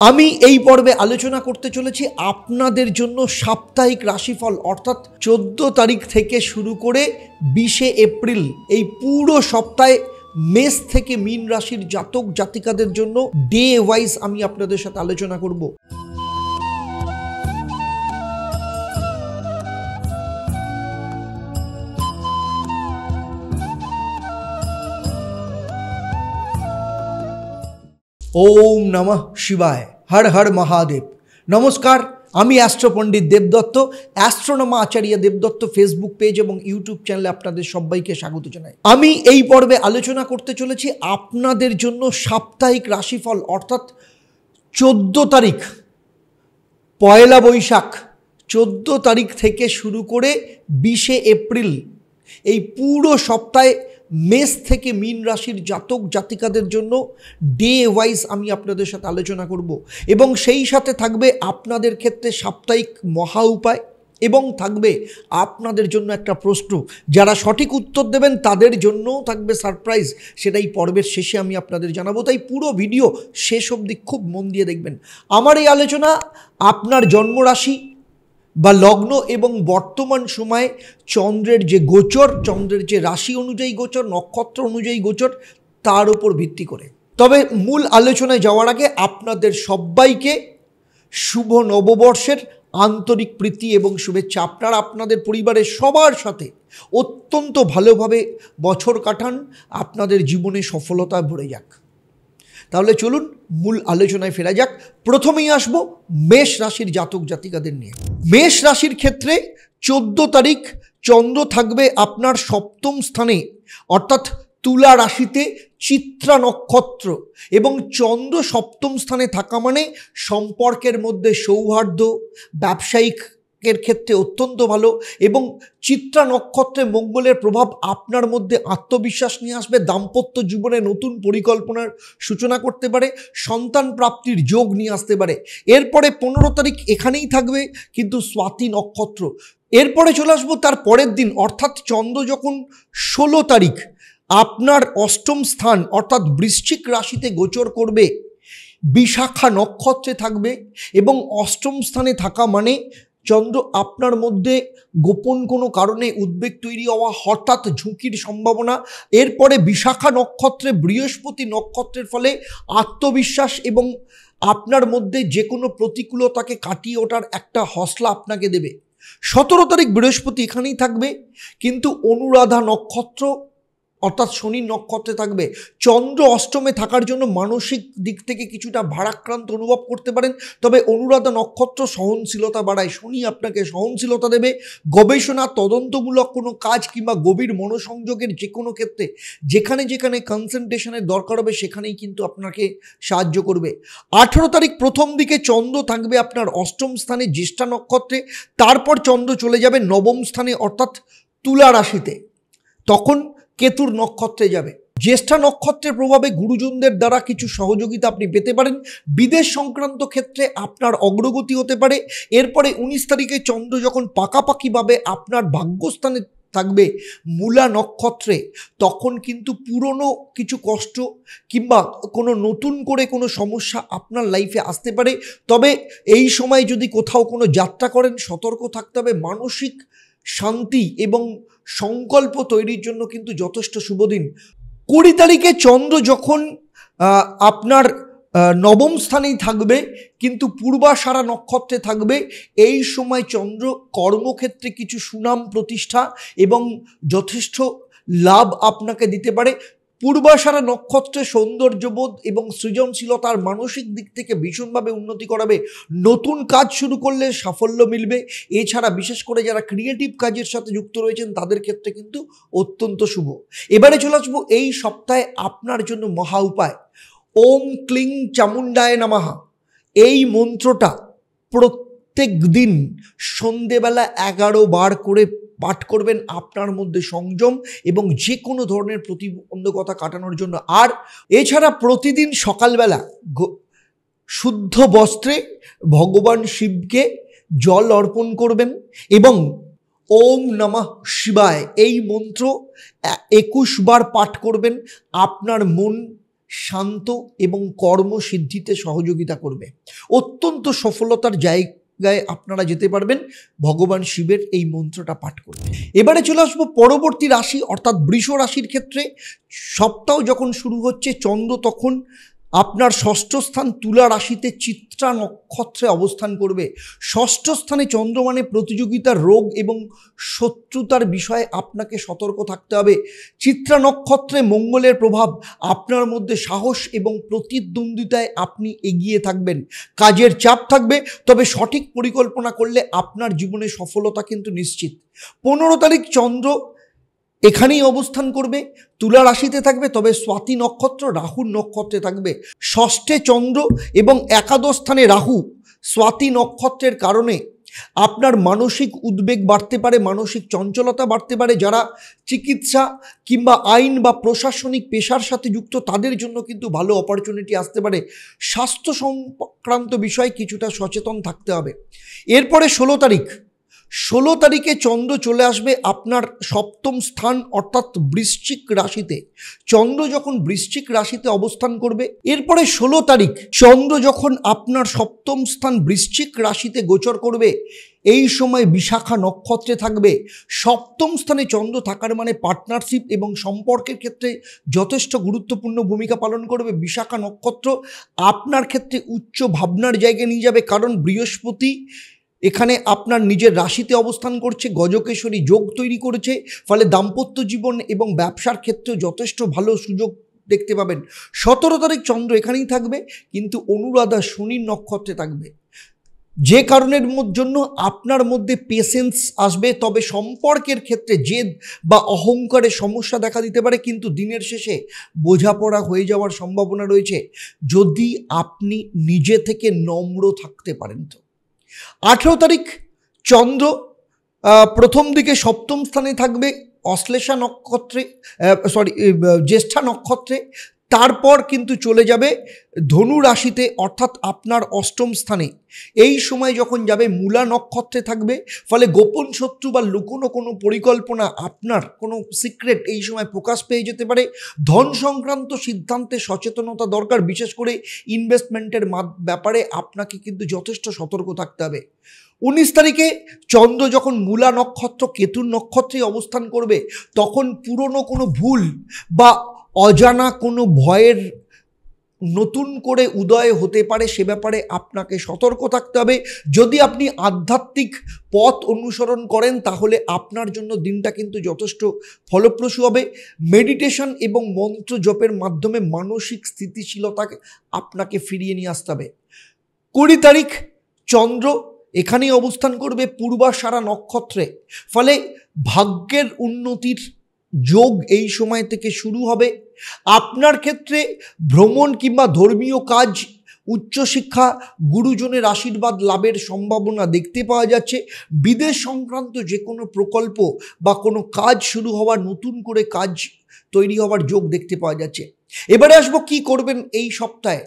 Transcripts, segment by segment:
আমি এই পর্বে আলোচনা করতে চলেছি আপনাদের জন্য সাপ্তাহিক রাশিফল অর্থাৎ 14 তারিখ থেকে শুরু করে 20 এপ্রিল এই পুরো সপ্তাহে মেষ থেকে মীন রাশির জাতক জাতিকাদের জন্য ডে ওয়াইজ আমি আপনাদের সাথে আলোচনা করব। ওম নমঃ শিবায়, হর হর মহাদেব। নমস্কার, আমি অ্যাস্ট্রো পণ্ডিত দেবদত্ত, অ্যাস্ট্রোনমা আচার্য দেবদত্ত ফেসবুক পেজ এবং ইউটিউব চ্যানেলে আপনাদের সবাইকে স্বাগত জানাই। আমি এই পর্বে আলোচনা করতে চলেছি আপনাদের জন্য সাপ্তাহিক রাশিফল অর্থাৎ 14 তারিখ পয়লা বৈশাখ 14 তারিখ থেকে শুরু করে 20 এপ্রিল এই পুরো সপ্তাহে মেষ থেকে মীন রাশির জাতক জাতিকাদের জন্য ডে ওয়াইজ আমি আপনাদের সাথে আলোচনা করব এবং সেই সাথে থাকবে আপনাদের ক্ষেত্রে সাপ্তাহিক মহা উপায় এবং থাকবে আপনাদের জন্য একটা প্রশ্ন। যারা সঠিক উত্তর দেবেন তাদের জন্যও থাকবে সারপ্রাইজ, সেটাই পর্বের শেষে আমি আপনাদের জানাবো। তাই পুরো ভিডিও শেষ অবধি খুব মন দিয়ে দেখবেন। আমার এই আলোচনা আপনার জন্মরাশি বা লগ্ন এবং বর্তমান সময়ে চন্দ্রের যে গোচর, চন্দ্রের যে রাশি অনুযায়ী গোচর, নক্ষত্র অনুযায়ী গোচর, তার উপর ভিত্তি করে। তবে মূল আলোচনায় যাওয়ার আগে আপনাদের সবাইকে শুভ নববর্ষের আন্তরিক প্রীতি এবং শুভেচ্ছা। আপনারা আপনাদের পরিবারের সবার সাথে অত্যন্ত ভালোভাবে বছর কাটান, আপনাদের জীবনে সফলতা ভরে যাক। তাহলে চলুন মূল আলোচনায় ফেরা যাক। প্রথমেই আসবো মেষ রাশির জাতক জাতিকাদের নিয়ে। মেষ রাশির ক্ষেত্রে 14 তারিখ চন্দ্র থাকবে আপনার সপ্তম স্থানে অর্থাৎ তুলা রাশিতে চিত্রা নক্ষত্র, এবং চন্দ্র সপ্তম স্থানে থাকা মানে সম্পর্কের মধ্যে সৌহার্দ্য, ব্যবসায়িকের ক্ষেত্রে অত্যন্ত ভালো। এবং চিত্রা নক্ষত্রে মঙ্গলের প্রভাব আপনার মধ্যে আত্মবিশ্বাস নিয়ে আসবে, দাম্পত্য জীবনে নতুন পরিকল্পনার সূচনা করতে পারে, সন্তান প্রাপ্তির যোগ নিয়ে আসতে পারে। এরপরে 15 তারিখ এখানেই থাকবে কিন্তু স্বাতী নক্ষত্র। এরপরে চলে আসবো তার পরের দিন অর্থাৎ চন্দ্র যখন 16 তারিখ আপনার অষ্টম স্থান অর্থাৎ বৃশ্চিক রাশিতে গোচর করবে, বিশাখা নক্ষত্রে থাকবে এবং অষ্টম স্থানে থাকা মানে চন্দ্র আপনার মধ্যে গোপন কোনো কারণে উদ্বেগ তৈরি হওয়া, হঠাৎ ঝুঁকির সম্ভাবনা। এরপরে বিশাখা নক্ষত্রে বৃহস্পতি নক্ষত্রের ফলে আত্মবিশ্বাস এবং আপনার মধ্যে যে কোনো প্রতিকূলতাকে কাটিয়ে ওঠার একটা হসলা আপনাকে দেবে। 17 তারিখ বৃহস্পতি এখানেই থাকবে কিন্তু অনুরাধা নক্ষত্র অর্থাৎ শনি নক্ষত্রে থাকবে। চন্দ্র অষ্টমে থাকার জন্য মানসিক দিক থেকে কিছুটা ভারাক্রান্ত অনুভব করতে পারেন, তবে অনুরাধা নক্ষত্র সহনশীলতা বাড়ায়। শনি আপনাকে সহনশীলতা দেবে। গবেষণা, তদন্তমূলক কোনো কাজ কিংবা গভীর মনোসংযোগের যে কোনো ক্ষেত্রে যেখানে যেখানে কনসেন্ট্রেশনের দরকার হবে সেখানেই কিন্তু আপনাকে সাহায্য করবে। 18 তারিখ প্রথম দিকে চন্দ্র থাকবে আপনার অষ্টম স্থানে জ্যেষ্ঠা নক্ষত্রে, তারপর চন্দ্র চলে যাবে নবম স্থানে অর্থাৎ তুলা রাশিতে, তখন কেতুর নক্ষত্রে যাবে। জ্যেষ্ঠা নক্ষত্রের প্রভাবে গুরুজনদের দ্বারা কিছু সহযোগিতা আপনি পেতে পারেন। বিদেশ সংক্রান্ত ক্ষেত্রে আপনার অগ্রগতি হতে পারে। এরপরে 19 তারিখে চন্দ্র যখন পাকাপাকিভাবে আপনার ভাগ্যস্থানে থাকবে মূলা নক্ষত্রে, তখন কিন্তু পুরনো কিছু কষ্ট কিংবা কোনো নতুন করে কোনো সমস্যা আপনার লাইফে আসতে পারে। তবে এই সময় যদি কোথাও কোনো যাত্রা করেন সতর্ক থাকতে হবে। মানসিক শান্তি এবং সংকল্প তৈরির জন্য কিন্তু যথেষ্ট শুভ দিন। 20 তারিখে চন্দ্র যখন আপনার নবম স্থানেই থাকবে কিন্তু পূর্বাষাঢ়া নক্ষত্রে থাকবে, এই সময় চন্দ্র কর্মক্ষেত্রে কিছু সুনাম প্রতিষ্ঠা এবং যথেষ্ট লাভ আপনাকে দিতে পারে। পূর্বাষাঢ়া নক্ষত্রে সৌন্দর্যবোধ এবং সৃজনশীলতার মানসিক দিক থেকে ভীষণভাবে উন্নতি করাবে। নতুন কাজ শুরু করলে সাফল্য মিলবে। এছাড়া বিশেষ করে যারা ক্রিয়েটিভ কাজের সাথে যুক্ত রয়েছেন তাদের ক্ষেত্রে কিন্তু অত্যন্ত শুভ। এবারে চলে আসবো এই সপ্তাহে আপনার জন্য মহা উপায়। ওম ক্লিং চামুণ্ডায় নমঃ এই মন্ত্রটা প্রত্যেক দিন সন্ধেবেলা 11 বার করে পাঠ করবেন আপনার মধ্যে সংযম এবং যে কোনো ধরনের প্রতিবন্ধকতা কাটানোর জন্য। আর এছাড়া প্রতিদিন সকালবেলা শুদ্ধ বস্ত্রে ভগবান শিবকে জল অর্পণ করবেন এবং ওম নমঃ শিবায় এই মন্ত্র 21 বার পাঠ করবেন। আপনার মন শান্ত এবং কর্মসিদ্ধিতে সহযোগিতা করবে। অত্যন্ত সফলতার জায়গায় আপনারা যেতে পারবেন ভগবান শিবের এই মন্ত্রটা পাঠ করবে। এবারে চলে আসবো পরবর্তী রাশি অর্থাৎ বৃষ রাশির ক্ষেত্রে। সপ্তাহ যখন শুরু হচ্ছে, চন্দ্র তখন আপনার ষষ্ঠ স্থান তুলা রাশিতে চিত্রা নক্ষত্রে অবস্থান করবে। ষষ্ঠ স্থানে চন্দ্র মানে প্রতিযোগিতা, রোগ এবং শত্রুতার বিষয়ে আপনাকে সতর্ক থাকতে হবে। চিত্রা নক্ষত্রে মঙ্গলের প্রভাব, আপনার মধ্যে সাহস এবং প্রতিদ্বন্দ্বিতায় আপনি এগিয়ে থাকবেন। কাজের চাপ থাকবে, তবে সঠিক পরিকল্পনা করলে আপনার জীবনে সফলতা কিন্তু নিশ্চিত। 15 তারিখ চন্দ্র এখানেই অবস্থান করবে, তুলা রাশিতে থাকবে, তবে স্বাতি নক্ষত্র রাহুর নক্ষত্রে থাকবে। ষষ্ঠে চন্দ্র এবং একাদশ স্থানে রাহু স্বাতি নক্ষত্রের কারণে আপনার মানসিক উদ্বেগ বাড়তে পারে, মানসিক চঞ্চলতা বাড়তে পারে। যারা চিকিৎসা কিংবা আইন বা প্রশাসনিক পেশার সাথে যুক্ত তাদের জন্য কিন্তু ভালো অপরচুনিটি আসতে পারে। স্বাস্থ্য সংক্রান্ত বিষয়ে কিছুটা সচেতন থাকতে হবে। এরপরে 16 তারিখে চন্দ্র চলে আসবে আপনার সপ্তম স্থান অর্থাৎ বৃশ্চিক রাশিতে। চন্দ্র যখন বৃশ্চিক রাশিতে অবস্থান করবে, এরপরে 16 তারিখ চন্দ্র যখন আপনার সপ্তম স্থান বৃশ্চিক রাশিতে গোচর করবে, এই সময় বিশাখা নক্ষত্রে থাকবে। সপ্তম স্থানে চন্দ্র থাকার মানে পার্টনারশিপ এবং সম্পর্কের ক্ষেত্রে যথেষ্ট গুরুত্বপূর্ণ ভূমিকা পালন করবে। বিশাখা নক্ষত্র আপনার ক্ষেত্রে উচ্চ ভাবনার জায়গায় নিয়ে যাবে, কারণ বৃহস্পতি এখানে আপনার নিজের রাশিতে অবস্থান করছে, গজকেশরী যোগ তৈরি করেছে। ফলে দাম্পত্য জীবন এবং ব্যবসার ক্ষেত্রেও যথেষ্ট ভালো সুযোগ দেখতে পাবেন। 17 তারিখ চন্দ্র এখানেই থাকবে, কিন্তু অনুরাধা শনির নক্ষত্রে থাকবে, যে কারণের জন্য আপনার মধ্যে পেশেন্স আসবে। তবে সম্পর্কের ক্ষেত্রে জেদ বা অহংকারের সমস্যা দেখা দিতে পারে, কিন্তু দিনের শেষে বোঝাপড়া হয়ে যাওয়ার সম্ভাবনা রয়েছে যদি আপনি নিজে থেকে নম্র থাকতে পারেন। তো 18 তারিখ চন্দ্র প্রথম দিকে সপ্তম স্থানে থাকবে অশ্লেষা নক্ষত্রে, জ্যেষ্ঠা নক্ষত্রে। তারপর কিন্তু চলে যাবে ধনু রাশিতে অর্থাৎ আপনার অষ্টম স্থানে। এই সময় যখন যাবে মূলা নক্ষত্রে থাকবে। ফলে গোপন শত্রু বা লুকোনো কোনো পরিকল্পনা, আপনার কোনো সিক্রেট এই সময় প্রকাশ পেয়ে যেতে পারে। ধন সংক্রান্ত সিদ্ধান্তে সচেতনতা দরকার, বিশেষ করে ইনভেস্টমেন্টের ব্যাপারে আপনাকে কিন্তু যথেষ্ট সতর্ক থাকতে হবে। 19 তারিখে চন্দ্র যখন মূলা নক্ষত্র কেতুর নক্ষত্রে অবস্থান করবে, তখন পুরনো কোনো ভুল বা অজানা কোনো ভয়ের নতুন করে উদয় হতে পারে, সে ব্যাপারে আপনাকে সতর্ক থাকতে হবে। যদি আপনি আধ্যাত্মিক পথ অনুসরণ করেন তাহলে আপনার জন্য দিনটা কিন্তু যথেষ্ট ফলপ্রসূ হবে। মেডিটেশন এবং মন্ত্র জপের মাধ্যমে মানসিক স্থিতিশীলতাকে আপনাকে ফিরিয়ে নিয়ে আসতে হবে। 20 তারিখ চন্দ্র এখানেই অবস্থান করবে পূর্বাষাঢ়া নক্ষত্রে। ফলে ভাগ্যের উন্নতির যোগ এই সময় থেকে শুরু হবে। আপনার ক্ষেত্রে ভ্রমণ কিংবা ধর্মীয় কাজ, উচ্চশিক্ষা, গুরুজনের আশীর্বাদ লাভের সম্ভাবনা দেখতে পাওয়া যাচ্ছে। বিদেশ সংক্রান্ত যে কোনো প্রকল্প বা কোনো কাজ শুরু হওয়ার, নতুন করে কাজ তৈরি হওয়ার যোগ দেখতে পাওয়া যাচ্ছে। এবারে আসবো কি করবেন এই সপ্তাহে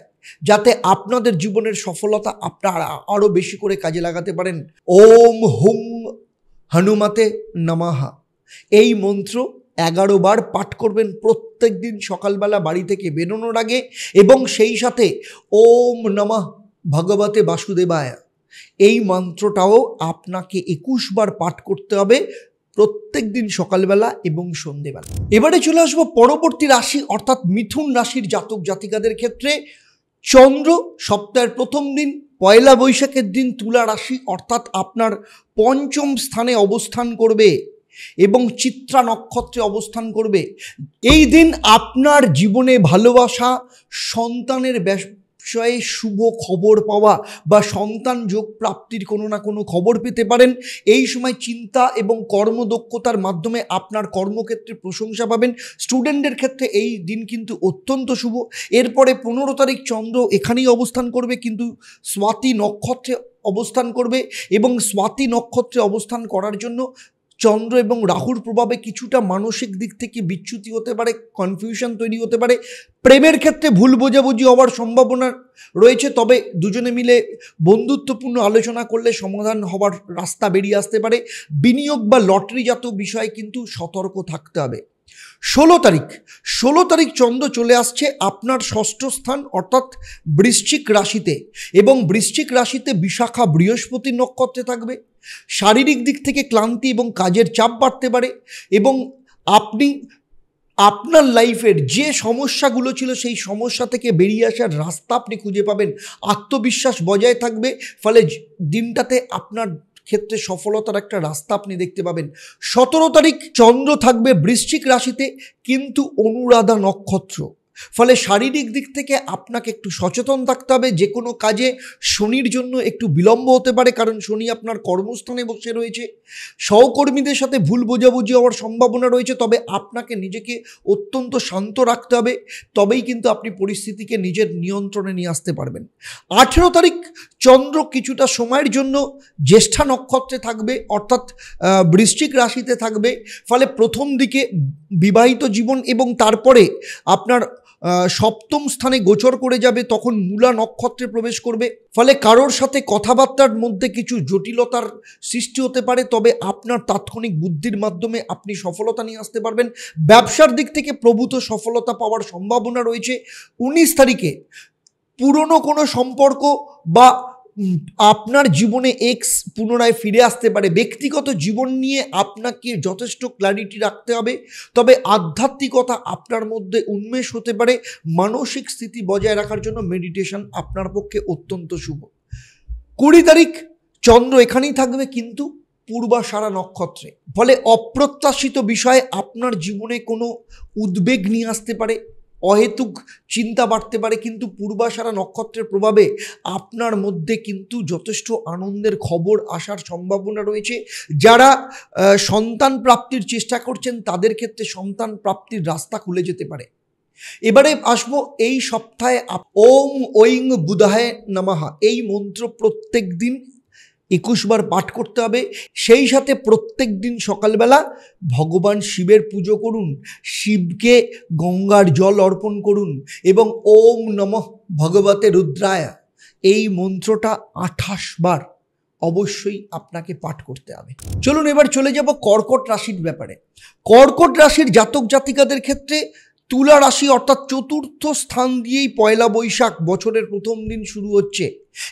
যাতে আপনাদের জীবনের সফলতা আপনারা আরও বেশি করে কাজে লাগাতে পারেন। ওম হুং হনুমতে নমঃ এই মন্ত্র 11 বার পাঠ করবেন প্রত্যেক দিন সকালবেলা বাড়ি থেকে বেরোনোর আগে, এবং সেই সাথে ওম নমঃ ভগবতে বাসুদেবায় এই মন্ত্রটাও আপনাকে 21 বার পাঠ করতে হবে প্রত্যেক দিন সকালবেলা এবং সন্ধেবেলা। এবারে চলে আসবো পরবর্তী রাশি অর্থাৎ মিথুন রাশির জাতক জাতিকাদের ক্ষেত্রে। চন্দ্র সপ্তাহের প্রথম দিন 1 বৈশাখের দিন তুলা রাশি অর্থাৎ আপনার পঞ্চম স্থানে অবস্থান করবে এবং চিত্রা নক্ষত্রে অবস্থান করবে। এই দিন আপনার জীবনে ভালোবাসা, সন্তানের বিষয়ে শুভ খবর পাওয়া বা সন্তান যোগ প্রাপ্তির কোনো না কোনো খবর পেতে পারেন। এই সময় চিন্তা এবং কর্মদক্ষতার মাধ্যমে আপনার কর্মক্ষেত্রে প্রশংসা পাবেন। স্টুডেন্টদের ক্ষেত্রে এই দিন কিন্তু অত্যন্ত শুভ। এরপরে 15 তারিখ চন্দ্র এখানেই অবস্থান করবে, কিন্তু স্বাতি নক্ষত্রে অবস্থান করবে, এবং স্বাতি নক্ষত্রে অবস্থান করার জন্য চন্দ্র এবং রাহুর প্রভাবে কিছুটা মানসিক দিক থেকে বিচ্যুতি হতে পারে, কনফিউশন তৈরি হতে পারে। প্রেমের ক্ষেত্রে ভুল বোঝাবুঝি হওয়ার সম্ভাবনা রয়েছে, তবে দুজনে মিলে বন্ধুত্বপূর্ণ আলোচনা করলে সমাধান হওয়ার রাস্তা বেরিয়ে আসতে পারে। বিনিয়োগ বা লটারিজাত বিষয়ে কিন্তু সতর্ক থাকতে হবে। ষোলো তারিখ চন্দ্র চলে আসছে আপনার ষষ্ঠ স্থান অর্থাৎ বৃশ্চিক রাশিতে, এবং বৃশ্চিক রাশিতে বিশাখা বৃহস্পতি নক্ষত্রে থাকবে। শারীরিক দিক থেকে ক্লান্তি এবং কাজের চাপ বাড়তে পারে, এবং আপনি আপনার লাইফের যে সমস্যাগুলো ছিল সেই সমস্যা থেকে বেরিয়ে আসার রাস্তা আপনি খুঁজে পাবেন। আত্মবিশ্বাস বজায় থাকবে, ফলে দিনটাতে আপনার ক্ষেত্রে সফলতার একটা রাস্তা আপনি দেখতে পাবেন। 17 তারিখ চন্দ্র থাকবে বৃশ্চিক রাশিতে, কিন্তু অনুরাধা নক্ষত্র, ফলে শারীরিক দিক থেকে আপনাকে একটু সচেতন থাকতে হবে। যে কোনো কাজে শনির জন্য একটু বিলম্ব হতে পারে, কারণ শনি আপনার কর্মস্থানে বসে রয়েছে। সহকর্মীদের সাথে ভুল বোঝাবুঝি হওয়ার সম্ভাবনা রয়েছে, তবে আপনাকে নিজেকে অত্যন্ত শান্ত রাখতে হবে, তবেই কিন্তু আপনি পরিস্থিতিকে নিজের নিয়ন্ত্রণে নিয়ে আসতে পারবেন। 18 তারিখ চন্দ্র কিছুটা সময়ের জন্য জ্যেষ্ঠা নক্ষত্রে থাকবে, অর্থাৎ বৃশ্চিক রাশিতে থাকবে, ফলে প্রথম দিকে বিবাহিত জীবন এবং তারপরে আপনার সপ্তম স্থানে গোচর করে যাবে, তখন মূলা নক্ষত্রে প্রবেশ করবে, ফলে কারোর সাথে কথাবার্তার মধ্যে কিছু জটিলতার সৃষ্টি হতে পারে, তবে আপনার তাৎক্ষণিক বুদ্ধির মাধ্যমে আপনি সফলতা নিয়ে আসতে পারবেন। ব্যবসার দিক থেকে প্রভূত সফলতা পাওয়ার সম্ভাবনা রয়েছে। 19 তারিখে পুরনো কোনো সম্পর্ক বা আপনার জীবনে এক্স পুনরায় ফিরে আসতে পারে। ব্যক্তিগত জীবন নিয়ে আপনাকে যথেষ্ট ক্ল্যারিটি রাখতে হবে, তবে আধ্যাত্মিকতা আপনার মধ্যে উন্মেষ হতে পারে। মানসিক স্থিতি বজায় রাখার জন্য মেডিটেশন আপনার পক্ষে অত্যন্ত শুভ। 20 তারিখ চন্দ্র এখানেই থাকবে, কিন্তু পূর্বাষাঢ়া নক্ষত্রে, ফলে অপ্রত্যাশিত বিষয়ে আপনার জীবনে কোনো উদ্বেগ নিয়ে আসতে পারে, অহেতুক চিন্তা বাড়তে পারে, কিন্তু পূর্বাষাঢ়া নক্ষত্রের প্রভাবে আপনার মধ্যে কিন্তু যথেষ্ট আনন্দের খবর আসার সম্ভাবনা রয়েছে। যারা সন্তান প্রাপ্তির চেষ্টা করছেন তাদের ক্ষেত্রে সন্তান প্রাপ্তির রাস্তা খুলে যেতে পারে। এবারে আসবো এই সপ্তাহে ওম ঐং বুধায় নমঃ এই মন্ত্র প্রত্যেক দিন 21 বার পাঠ করতে হবে। সেই সাথে প্রত্যেক দিন সকালবেলা ভগবান শিবের পুজো করুন, শিবকে গঙ্গার জল অর্পণ করুন, এবং ওম নমঃ ভগবতে রুদ্রায় এই মন্ত্রটা 28 বার অবশ্যই আপনাকে পাঠ করতে হবে। চলুন এবার চলে যাব কর্কট রাশির ব্যাপারে। কর্কট রাশির জাতক জাতিকাদের ক্ষেত্রে তুলা রাশি অর্থাৎ চতুর্থ স্থান দিয়েই পয়লা বৈশাখ বছরের প্রথম দিন শুরু হচ্ছে,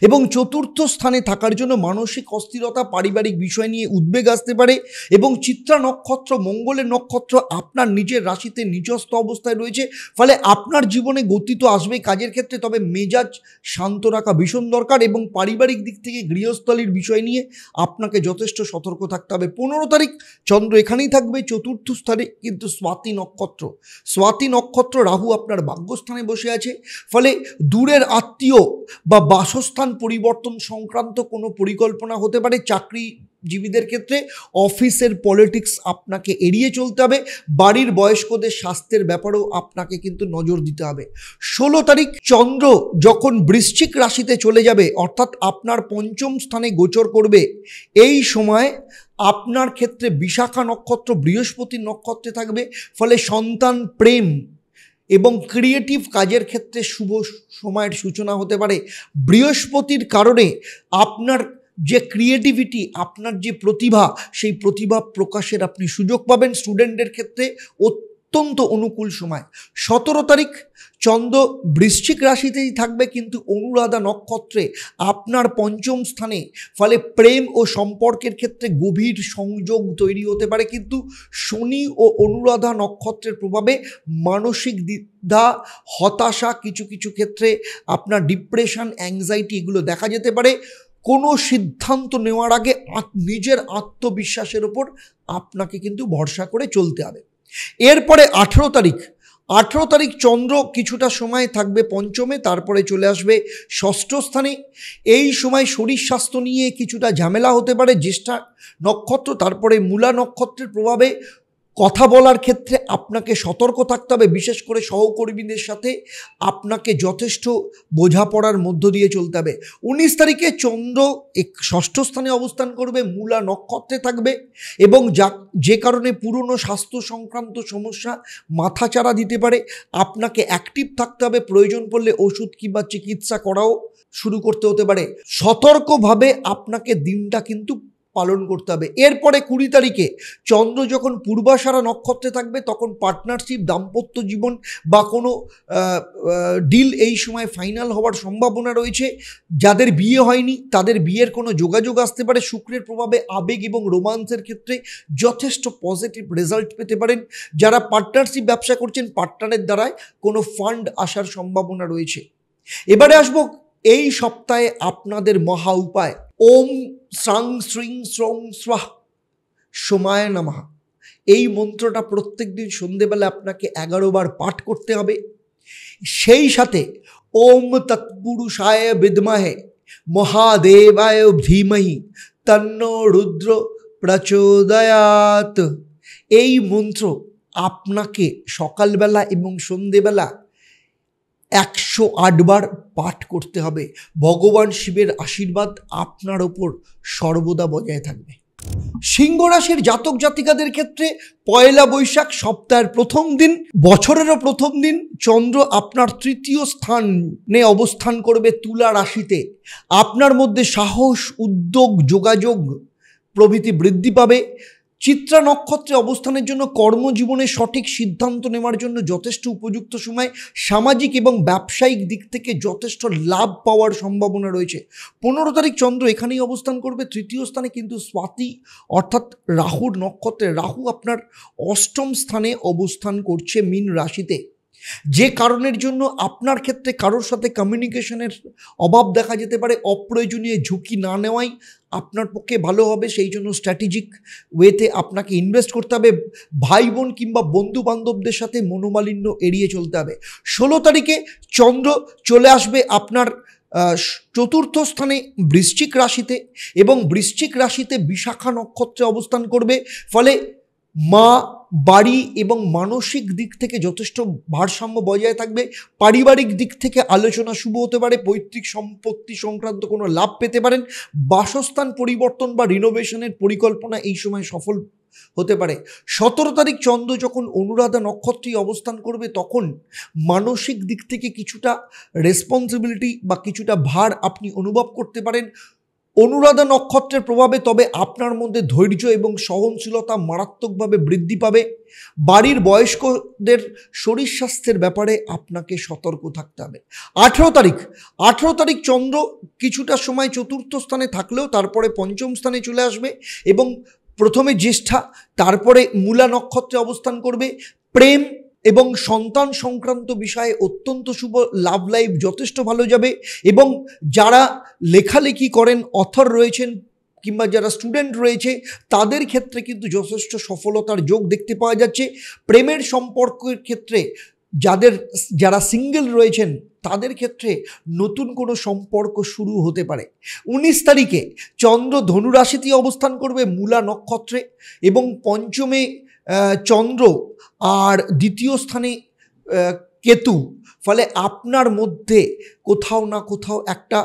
এবং চতুর্থ স্থানে থাকার জন্য মানসিক অস্থিরতা, পারিবারিক বিষয় নিয়ে উদ্বেগ আসতে পারে, এবং চিত্রা নক্ষত্র মঙ্গলের নক্ষত্র আপনার নিজের রাশিতে নিচস্থ অবস্থায় রয়েছে, ফলে আপনার জীবনে গতি তো আসবেই কাজের ক্ষেত্রে, তবে মেজাজ শান্ত রাখা ভীষণ দরকার, এবং পারিবারিক দিক থেকে গৃহস্থলীর বিষয় নিয়ে আপনাকে যথেষ্ট সতর্ক থাকতে হবে। 15 তারিখ চন্দ্র এখানেই থাকবে চতুর্থ স্থানে, কিন্তু স্বাতী নক্ষত্র রাহু আপনার ভাগ্যস্থানে বসে আছে, ফলে দূরের আত্মীয় বা বাসস্থান পরিবর্তন সংক্রান্ত কোনো পরিকল্পনা হতে পারে। চাকরিজীবীদের ক্ষেত্রে অফিসের পলিটিক্স আপনাকে এড়িয়ে চলতে হবে। বাড়ির বয়স্কদের স্বাস্থ্যের ব্যাপারেও আপনাকে কিন্তু নজর দিতে হবে। 16 তারিখ চন্দ্র যখন বৃশ্চিক রাশিতে চলে যাবে, অর্থাৎ আপনার পঞ্চম স্থানে গোচর করবে, এই সময় আপনার ক্ষেত্রে বিশাখা নক্ষত্র বৃহস্পতির নক্ষত্রে থাকবে, ফলে সন্তান, প্রেম এবং ক্রিয়েটিভ কাজের ক্ষেত্রে শুভ সময়ের সূচনা হতে পারে। বৃহস্পতির কারণে আপনার যে ক্রিয়েটিভিটি, আপনার যে প্রতিভা, সেই প্রতিভা প্রকাশের আপনি সুযোগ পাবেন। স্টুডেন্টদের ক্ষেত্রে অত্যন্ত অনুকূল সময়। 17 তারিখ চন্দ্র বৃশ্চিক রাশিতেই থাকবে, কিন্তু অনুরাধা নক্ষত্রে আপনার পঞ্চম স্থানে, ফলে প্রেম ও সম্পর্কের ক্ষেত্রে গভীর সংযোগ তৈরি হতে পারে, কিন্তু শনি ও অনুরাধা নক্ষত্রের প্রভাবে মানসিক দ্বিধা, হতাশা, কিছু কিছু ক্ষেত্রে আপনার ডিপ্রেশন, অ্যাংজাইটি এগুলো দেখা যেতে পারে। কোনো সিদ্ধান্ত নেওয়ার আগে নিজের আত্মবিশ্বাসের ওপর আপনাকে কিন্তু ভরসা করে চলতে হবে। এরপরে 18 তারিখ চন্দ্র কিছুটা সময় থাকবে পঞ্চমে, তারপরে চলে আসবে ষষ্ঠ স্থানে। এই সময় শরীর স্বাস্থ্য নিয়ে কিছুটা ঝামেলা হতে পারে। জ্যেষ্ঠা নক্ষত্র, তারপরে মূলা নক্ষত্রের প্রভাবে কথা বলার ক্ষেত্রে আপনাকে সতর্ক থাকতে হবে। বিশেষ করে সহকর্মীদের সাথে আপনাকে যথেষ্ট বোঝাপড়ার মধ্য দিয়ে চলতে হবে। 19 তারিখে চন্দ্র ষষ্ঠ স্থানে অবস্থান করবে, মূলা নক্ষত্রে থাকবে, এবং যে কারণে পুরনো স্বাস্থ্য সংক্রান্ত সমস্যা মাথাচাড়া দিতে পারে। আপনাকে অ্যাক্টিভ থাকতে হবে, প্রয়োজন পড়লে ওষুধ কিংবা চিকিৎসা করাও শুরু করতে হতে পারে। সতর্কভাবে আপনাকে দিনটা কিন্তু পালন করতে হবে। এরপরে 20 তারিখে চন্দ্র যখন পূর্বাষাঢ়া নক্ষত্রে থাকবে তখন পার্টনারশিপ, দাম্পত্য জীবন বা কোনো ডিল এই সময় ফাইনাল হওয়ার সম্ভাবনা রয়েছে। যাদের বিয়ে হয়নি তাদের বিয়ের কোনো যোগাযোগ আসতে পারে। শুক্রের প্রভাবে আবেগ এবং রোমান্সের ক্ষেত্রে যথেষ্ট পজিটিভ রেজাল্ট পেতে পারেন। যারা পার্টনারশিপ ব্যবসা করছেন তাদের দ্বারায় কোনো ফান্ড আসার সম্ভাবনা রয়েছে। এবারে আসবো এই সপ্তাহে আপনাদের মহা উপায়। ওম শ্রাং শ্রীং শ্রং স্বাহ সোমায় নমঃ। এই মন্ত্রটা প্রত্যেক দিন সন্ধেবেলা আপনাকে 11 বার পাঠ করতে হবে। সেই সাথে ওম তৎপুরুষায় বিদ্মহে মহাদেবায় ধীমহি তন্নো রুদ্র প্রচোদয়াৎ। এই মন্ত্র আপনাকে সকালবেলা এবং সন্ধেবেলা 108 বার পাঠ করতে হবে। ভগবান শিবের আশীর্বাদ আপনার ওপর সর্বদা বজায় থাকবে। সিংহ রাশির জাতক জাতিকাদের ক্ষেত্রে পয়লা বৈশাখ সপ্তাহের প্রথম দিন, বছরেরও প্রথম দিন, চন্দ্র আপনার 3য় স্থানে অবস্থান করবে তুলা রাশিতে। আপনার মধ্যে সাহস, উদ্যোগ, যোগাযোগ প্রভৃতি বৃদ্ধি পাবে। চিত্রা নক্ষত্রে অবস্থানের জন্য কর্মজীবনে সঠিক সিদ্ধান্ত নেওয়ার জন্য যথেষ্ট উপযুক্ত সময়। সামাজিক এবং ব্যবসায়িক দিক থেকে যথেষ্ট লাভ পাওয়ার সম্ভাবনা রয়েছে। 15 তারিখ চন্দ্র এখানেই অবস্থান করবে 3য় স্থানে, কিন্তু স্বাতি অর্থাৎ রাহুর নক্ষত্রে। রাহু আপনার 8ম স্থানে অবস্থান করছে মীন রাশিতে, যে কারণের জন্য আপনার ক্ষেত্রে কারোর সাথে কমিউনিকেশনের অভাব দেখা যেতে পারে। অপ্রয়োজনীয় ঝুঁকি না নেওয়াই আপনার পক্ষে ভালো হবে। সেই জন্য স্ট্র্যাটেজিক ওয়েতে আপনাকে ইনভেস্ট করতে হবে। ভাই বোন কিংবা বন্ধু বান্ধবদের সাথে মনোমালিন্য এড়িয়ে চলতে হবে। 16 তারিখে চন্দ্র চলে আসবে আপনার 4র্থ স্থানে বৃশ্চিক রাশিতে, এবং বৃশ্চিক রাশিতে বিশাখা নক্ষত্রে অবস্থান করবে। ফলে মা, বাড়ি এবং মানসিক দিক থেকে যথেষ্ট ভারসাম্য বজায় থাকবে। পারিবারিক দিক থেকে আলোচনা শুভ হতে পারে। পৈতৃক সম্পত্তি সংক্রান্ত কোনো লাভ পেতে পারেন। বাসস্থান পরিবর্তন বা রিনোভেশনের পরিকল্পনা এই সময় সফল হতে পারে। 17 তারিখ চন্দ্র যখন অনুরাধা নক্ষত্রে অবস্থান করবে তখন মানসিক দিক থেকে কিছুটা রেসপন্সিবিলিটি বা কিছুটা ভার আপনি অনুভব করতে পারেন অনুরাধা নক্ষত্রের প্রভাবে। তবে আপনার মধ্যে ধৈর্য এবং সহনশীলতা মারাত্মকভাবে বৃদ্ধি পাবে। বাড়ির বয়স্কদের শরীর স্বাস্থ্যের ব্যাপারে আপনাকে সতর্ক থাকতে হবে। 18 তারিখ চন্দ্র কিছুটা সময় 4র্থ স্থানে থাকলেও তারপরে 5ম স্থানে চলে আসবে এবং প্রথমে জ্যেষ্ঠা, তারপরে মূলা নক্ষত্রে অবস্থান করবে। প্রেম এবং সন্তান সংক্রান্ত বিষয়ে অত্যন্ত শুভ, লাভ লাইফ যথেষ্ট ভালো যাবে। এবং যারা লেখালেখি করেন, অথর রয়েছেন কিংবা যারা স্টুডেন্ট রয়েছে তাদের ক্ষেত্রে কিন্তু যথেষ্ট সফলতার যোগ দেখতে পাওয়া যাচ্ছে। প্রেমের সম্পর্কের ক্ষেত্রে যারা সিঙ্গেল রয়েছেন তাদের ক্ষেত্রে নতুন কোনো সম্পর্ক শুরু হতে পারে। 19 তারিখে চন্দ্র ধনুরাশিতে অবস্থান করবে মূলা নক্ষত্রে, এবং 5মে চন্দ্র আর 2য় স্থানে কেতু। ফলে আপনার মধ্যে কোথাও না কোথাও একটা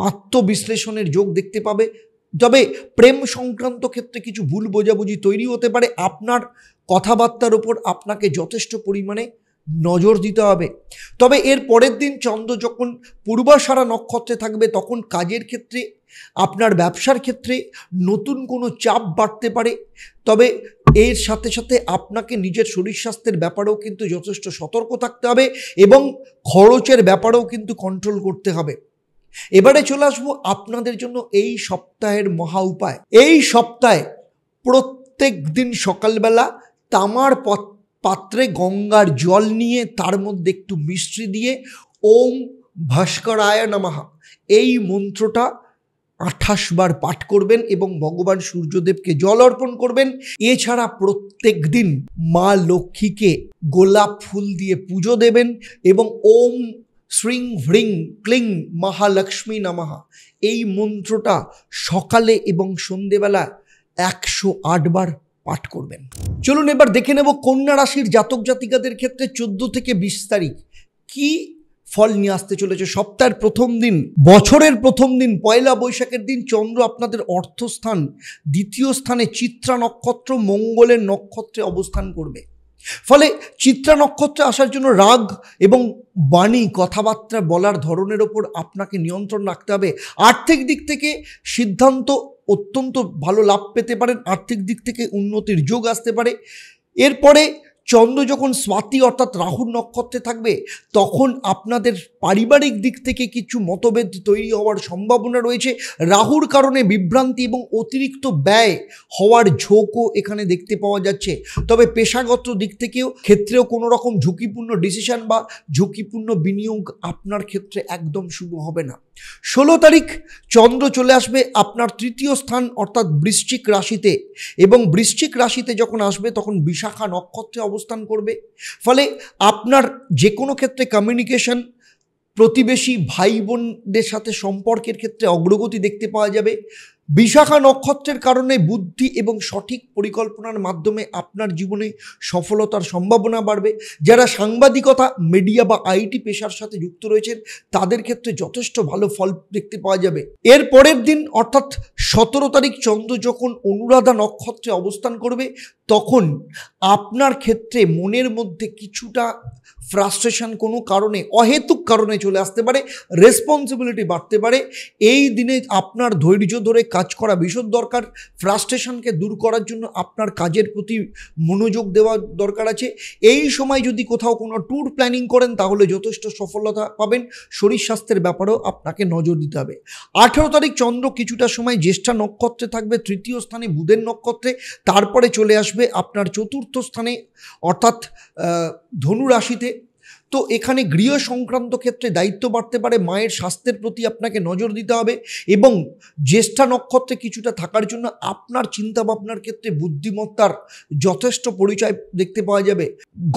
আত্মবিশ্লেষণের যোগ দেখতে পাবে। তবে প্রেম সংক্রান্ত ক্ষেত্রে কিছু ভুল বোঝাবুঝি তৈরি হতে পারে। আপনার কথাবার্তার উপর আপনাকে যথেষ্ট পরিমাণে নজর দিতে হবে। তবে এর পরের দিন চন্দ্র যখন পূর্বাষাঢ়া নক্ষত্রে থাকবে তখন কাজের ক্ষেত্রে, আপনার ব্যবসার ক্ষেত্রে নতুন কোনো চাপ বাড়তে পারে। তবে এর সাথে সাথে আপনাকে নিজের শরীর স্বাস্থ্যের ব্যাপারেও কিন্তু যথেষ্ট সতর্ক থাকতে হবে এবং খরচের ব্যাপারেও কিন্তু কন্ট্রোল করতে হবে। এবারে চলে আসবো আপনাদের জন্য এই সপ্তাহের মহা উপায়। এই সপ্তাহে প্রত্যেক দিন সকালবেলা তামার পাত্রে গঙ্গার জল নিয়ে তার মধ্যে একটু মিশ্রি দিয়ে ওম ভাস্করায় নমঃ এই মন্ত্রটা 28 বার পাঠ করবেন এবং ভগবান সূর্যদেবকে জল অর্পণ করবেন। এছাড়া প্রত্যেক দিন মা লক্ষ্মীকে গোলাপ ফুল দিয়ে পুজো দেবেন এবং ওম শ্রীং হ্রিং ক্লিং মহালক্ষ্মী নমঃ এই মন্ত্রটা সকালে এবং সন্ধেবেলা 108 বার পাঠ করবেন। চলুন এবার দেখে নেব কন্যা রাশির জাতক জাতিকাদের ক্ষেত্রে 14 থেকে 20 তারিখ কি ফল নিয়ে আসতে চলেছে। সপ্তাহের প্রথম দিন, বছরের প্রথম দিন, পয়লা বৈশাখের দিন চন্দ্র আপনাদের অর্থস্থান 2য় স্থানে চিত্রা নক্ষত্র মঙ্গলের নক্ষত্রে অবস্থান করবে। ফলে চিত্রা নক্ষত্রে আসার জন্য রাগ এবং বাণী, কথাবার্তা বলার ধরনের ওপর আপনাকে নিয়ন্ত্রণ রাখতে হবে। আর্থিক দিক থেকে সিদ্ধান্ত অত্যন্ত ভালো লাভ পেতে পারেন, আর্থিক দিক থেকে উন্নতির যোগ আসতে পারে। এরপরে চন্দ্র যখন স্বাতী অর্থাৎ রাহুর নক্ষত্রে থাকবে তখন আপনাদের পারিবারিক দিক থেকে কিছু মতভেদ তৈরি হওয়ার সম্ভাবনা রয়েছে। রাহুর কারণে বিভ্রান্তি এবং অতিরিক্ত ব্যয় হওয়ার ঝোঁকও এখানে দেখতে পাওয়া যাচ্ছে। তবে পেশাগত দিক থেকেও ক্ষেত্রেও কোনো রকম ঝুঁকিপূর্ণ ডিসিশন বা ঝুঁকিপূর্ণ বিনিয়োগ আপনার ক্ষেত্রে একদম শুভ হবে না। 16 তারিখ চন্দ্র চলে আসবে আপনার তৃতীয় স্থান অর্থাৎ বৃশ্চিক রাশিতে, এবং বৃশ্চিক রাশিতে যখন আসবে তখন বিশাখা নক্ষত্রে অবস্থান করবে। ফলে আপনার যে কোনো ক্ষেত্রে কমিউনিকেশন, প্রতিবেশী ভাই বোনদের সাথে সম্পর্কের ক্ষেত্রে অগ্রগতি দেখতে পাওয়া যাবে। বিশাখা নক্ষত্রের কারণে বুদ্ধি এবং সঠিক পরিকল্পনার মাধ্যমে আপনার জীবনে সফলতার সম্ভাবনা বাড়বে। যারা সাংবাদিকতা, মিডিয়া বা আইটি পেশার সাথে যুক্ত রয়েছেন তাদের ক্ষেত্রে যথেষ্ট ভালো ফল দেখতে পাওয়া যাবে। এর পরের দিন অর্থাৎ 17 তারিখ চন্দ্র যখন অনুরাধা নক্ষত্রে অবস্থান করবে তখন আপনার ক্ষেত্রে মনের মধ্যে কিছুটা ফ্রাস্ট্রেশন কোনো কারণে, অহেতুক কারণে চলে আসতে পারে, রেসপন্সিবিলিটি বাড়তে পারে। এই দিনে আপনার ধৈর্য ধরে কাজ করা ভীষণ দরকার। ফ্রাস্ট্রেশনকে দূর করার জন্য আপনার কাজের প্রতি মনোযোগ দেওয়া দরকার আছে। এই সময় যদি কোথাও কোনো ট্যুর প্ল্যানিং করেন তাহলে যথেষ্ট সফলতা পাবেন। শরীর স্বাস্থ্যের ব্যাপারেও আপনাকে নজর দিতে হবে। 18 তারিখ চন্দ্র কিছুটা সময় জ্যেষ্ঠা নক্ষত্রে থাকবে, তৃতীয় স্থানে বুধের নক্ষত্রে, তারপরে চলে আসবে আপনার চতুর্থ স্থানে অর্থাৎ ধনু রাশিতে। তো এখানে গৃহ সংক্রান্ত ক্ষেত্রে দায়িত্ব বাড়তে পারে, মায়ের স্বাস্থ্যের প্রতি আপনাকে নজর দিতে হবে, এবং জ্যেষ্ঠা নক্ষত্রে কিছুটা থাকার জন্য আপনার চিন্তাভাবনার ক্ষেত্রে বুদ্ধিমত্তার যথেষ্ট পরিচয় দেখতে পাওয়া যাবে।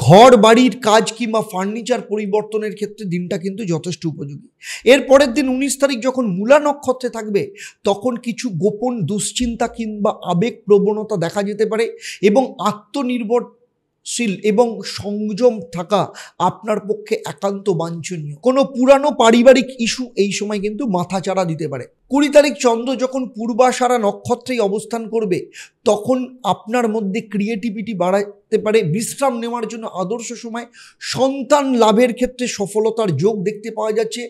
ঘর বাড়ির কাজ কিংবা ফার্নিচার পরিবর্তনের ক্ষেত্রে দিনটা কিন্তু যথেষ্ট উপযোগী। এর পরের দিন 19 তারিখ যখন মূলা নক্ষত্রে থাকবে তখন কিছু গোপন দুশ্চিন্তা কিংবা আবেগ প্রবণতা দেখা যেতে পারে, এবং আত্মনির্ভরশীল এবং সংযম থাকা আপনার পক্ষে একান্ত বাঞ্ছনীয়। কোনো পুরানো পারিবারিক ইস্যু এই সময় কিন্তু মাথাচাড়া দিতে পারে। 20 তারিখ চন্দ্র যখন পূর্বাষাঢ়া নক্ষত্রেই অবস্থান করবে তখন আপনার মধ্যে ক্রিয়েটিভিটি বাড়াতে পারে। বিশ্রাম নেওয়ার জন্য আদর্শ সময়। সন্তান লাভের ক্ষেত্রে সফলতার যোগ দেখতে পাওয়া যাচ্ছে।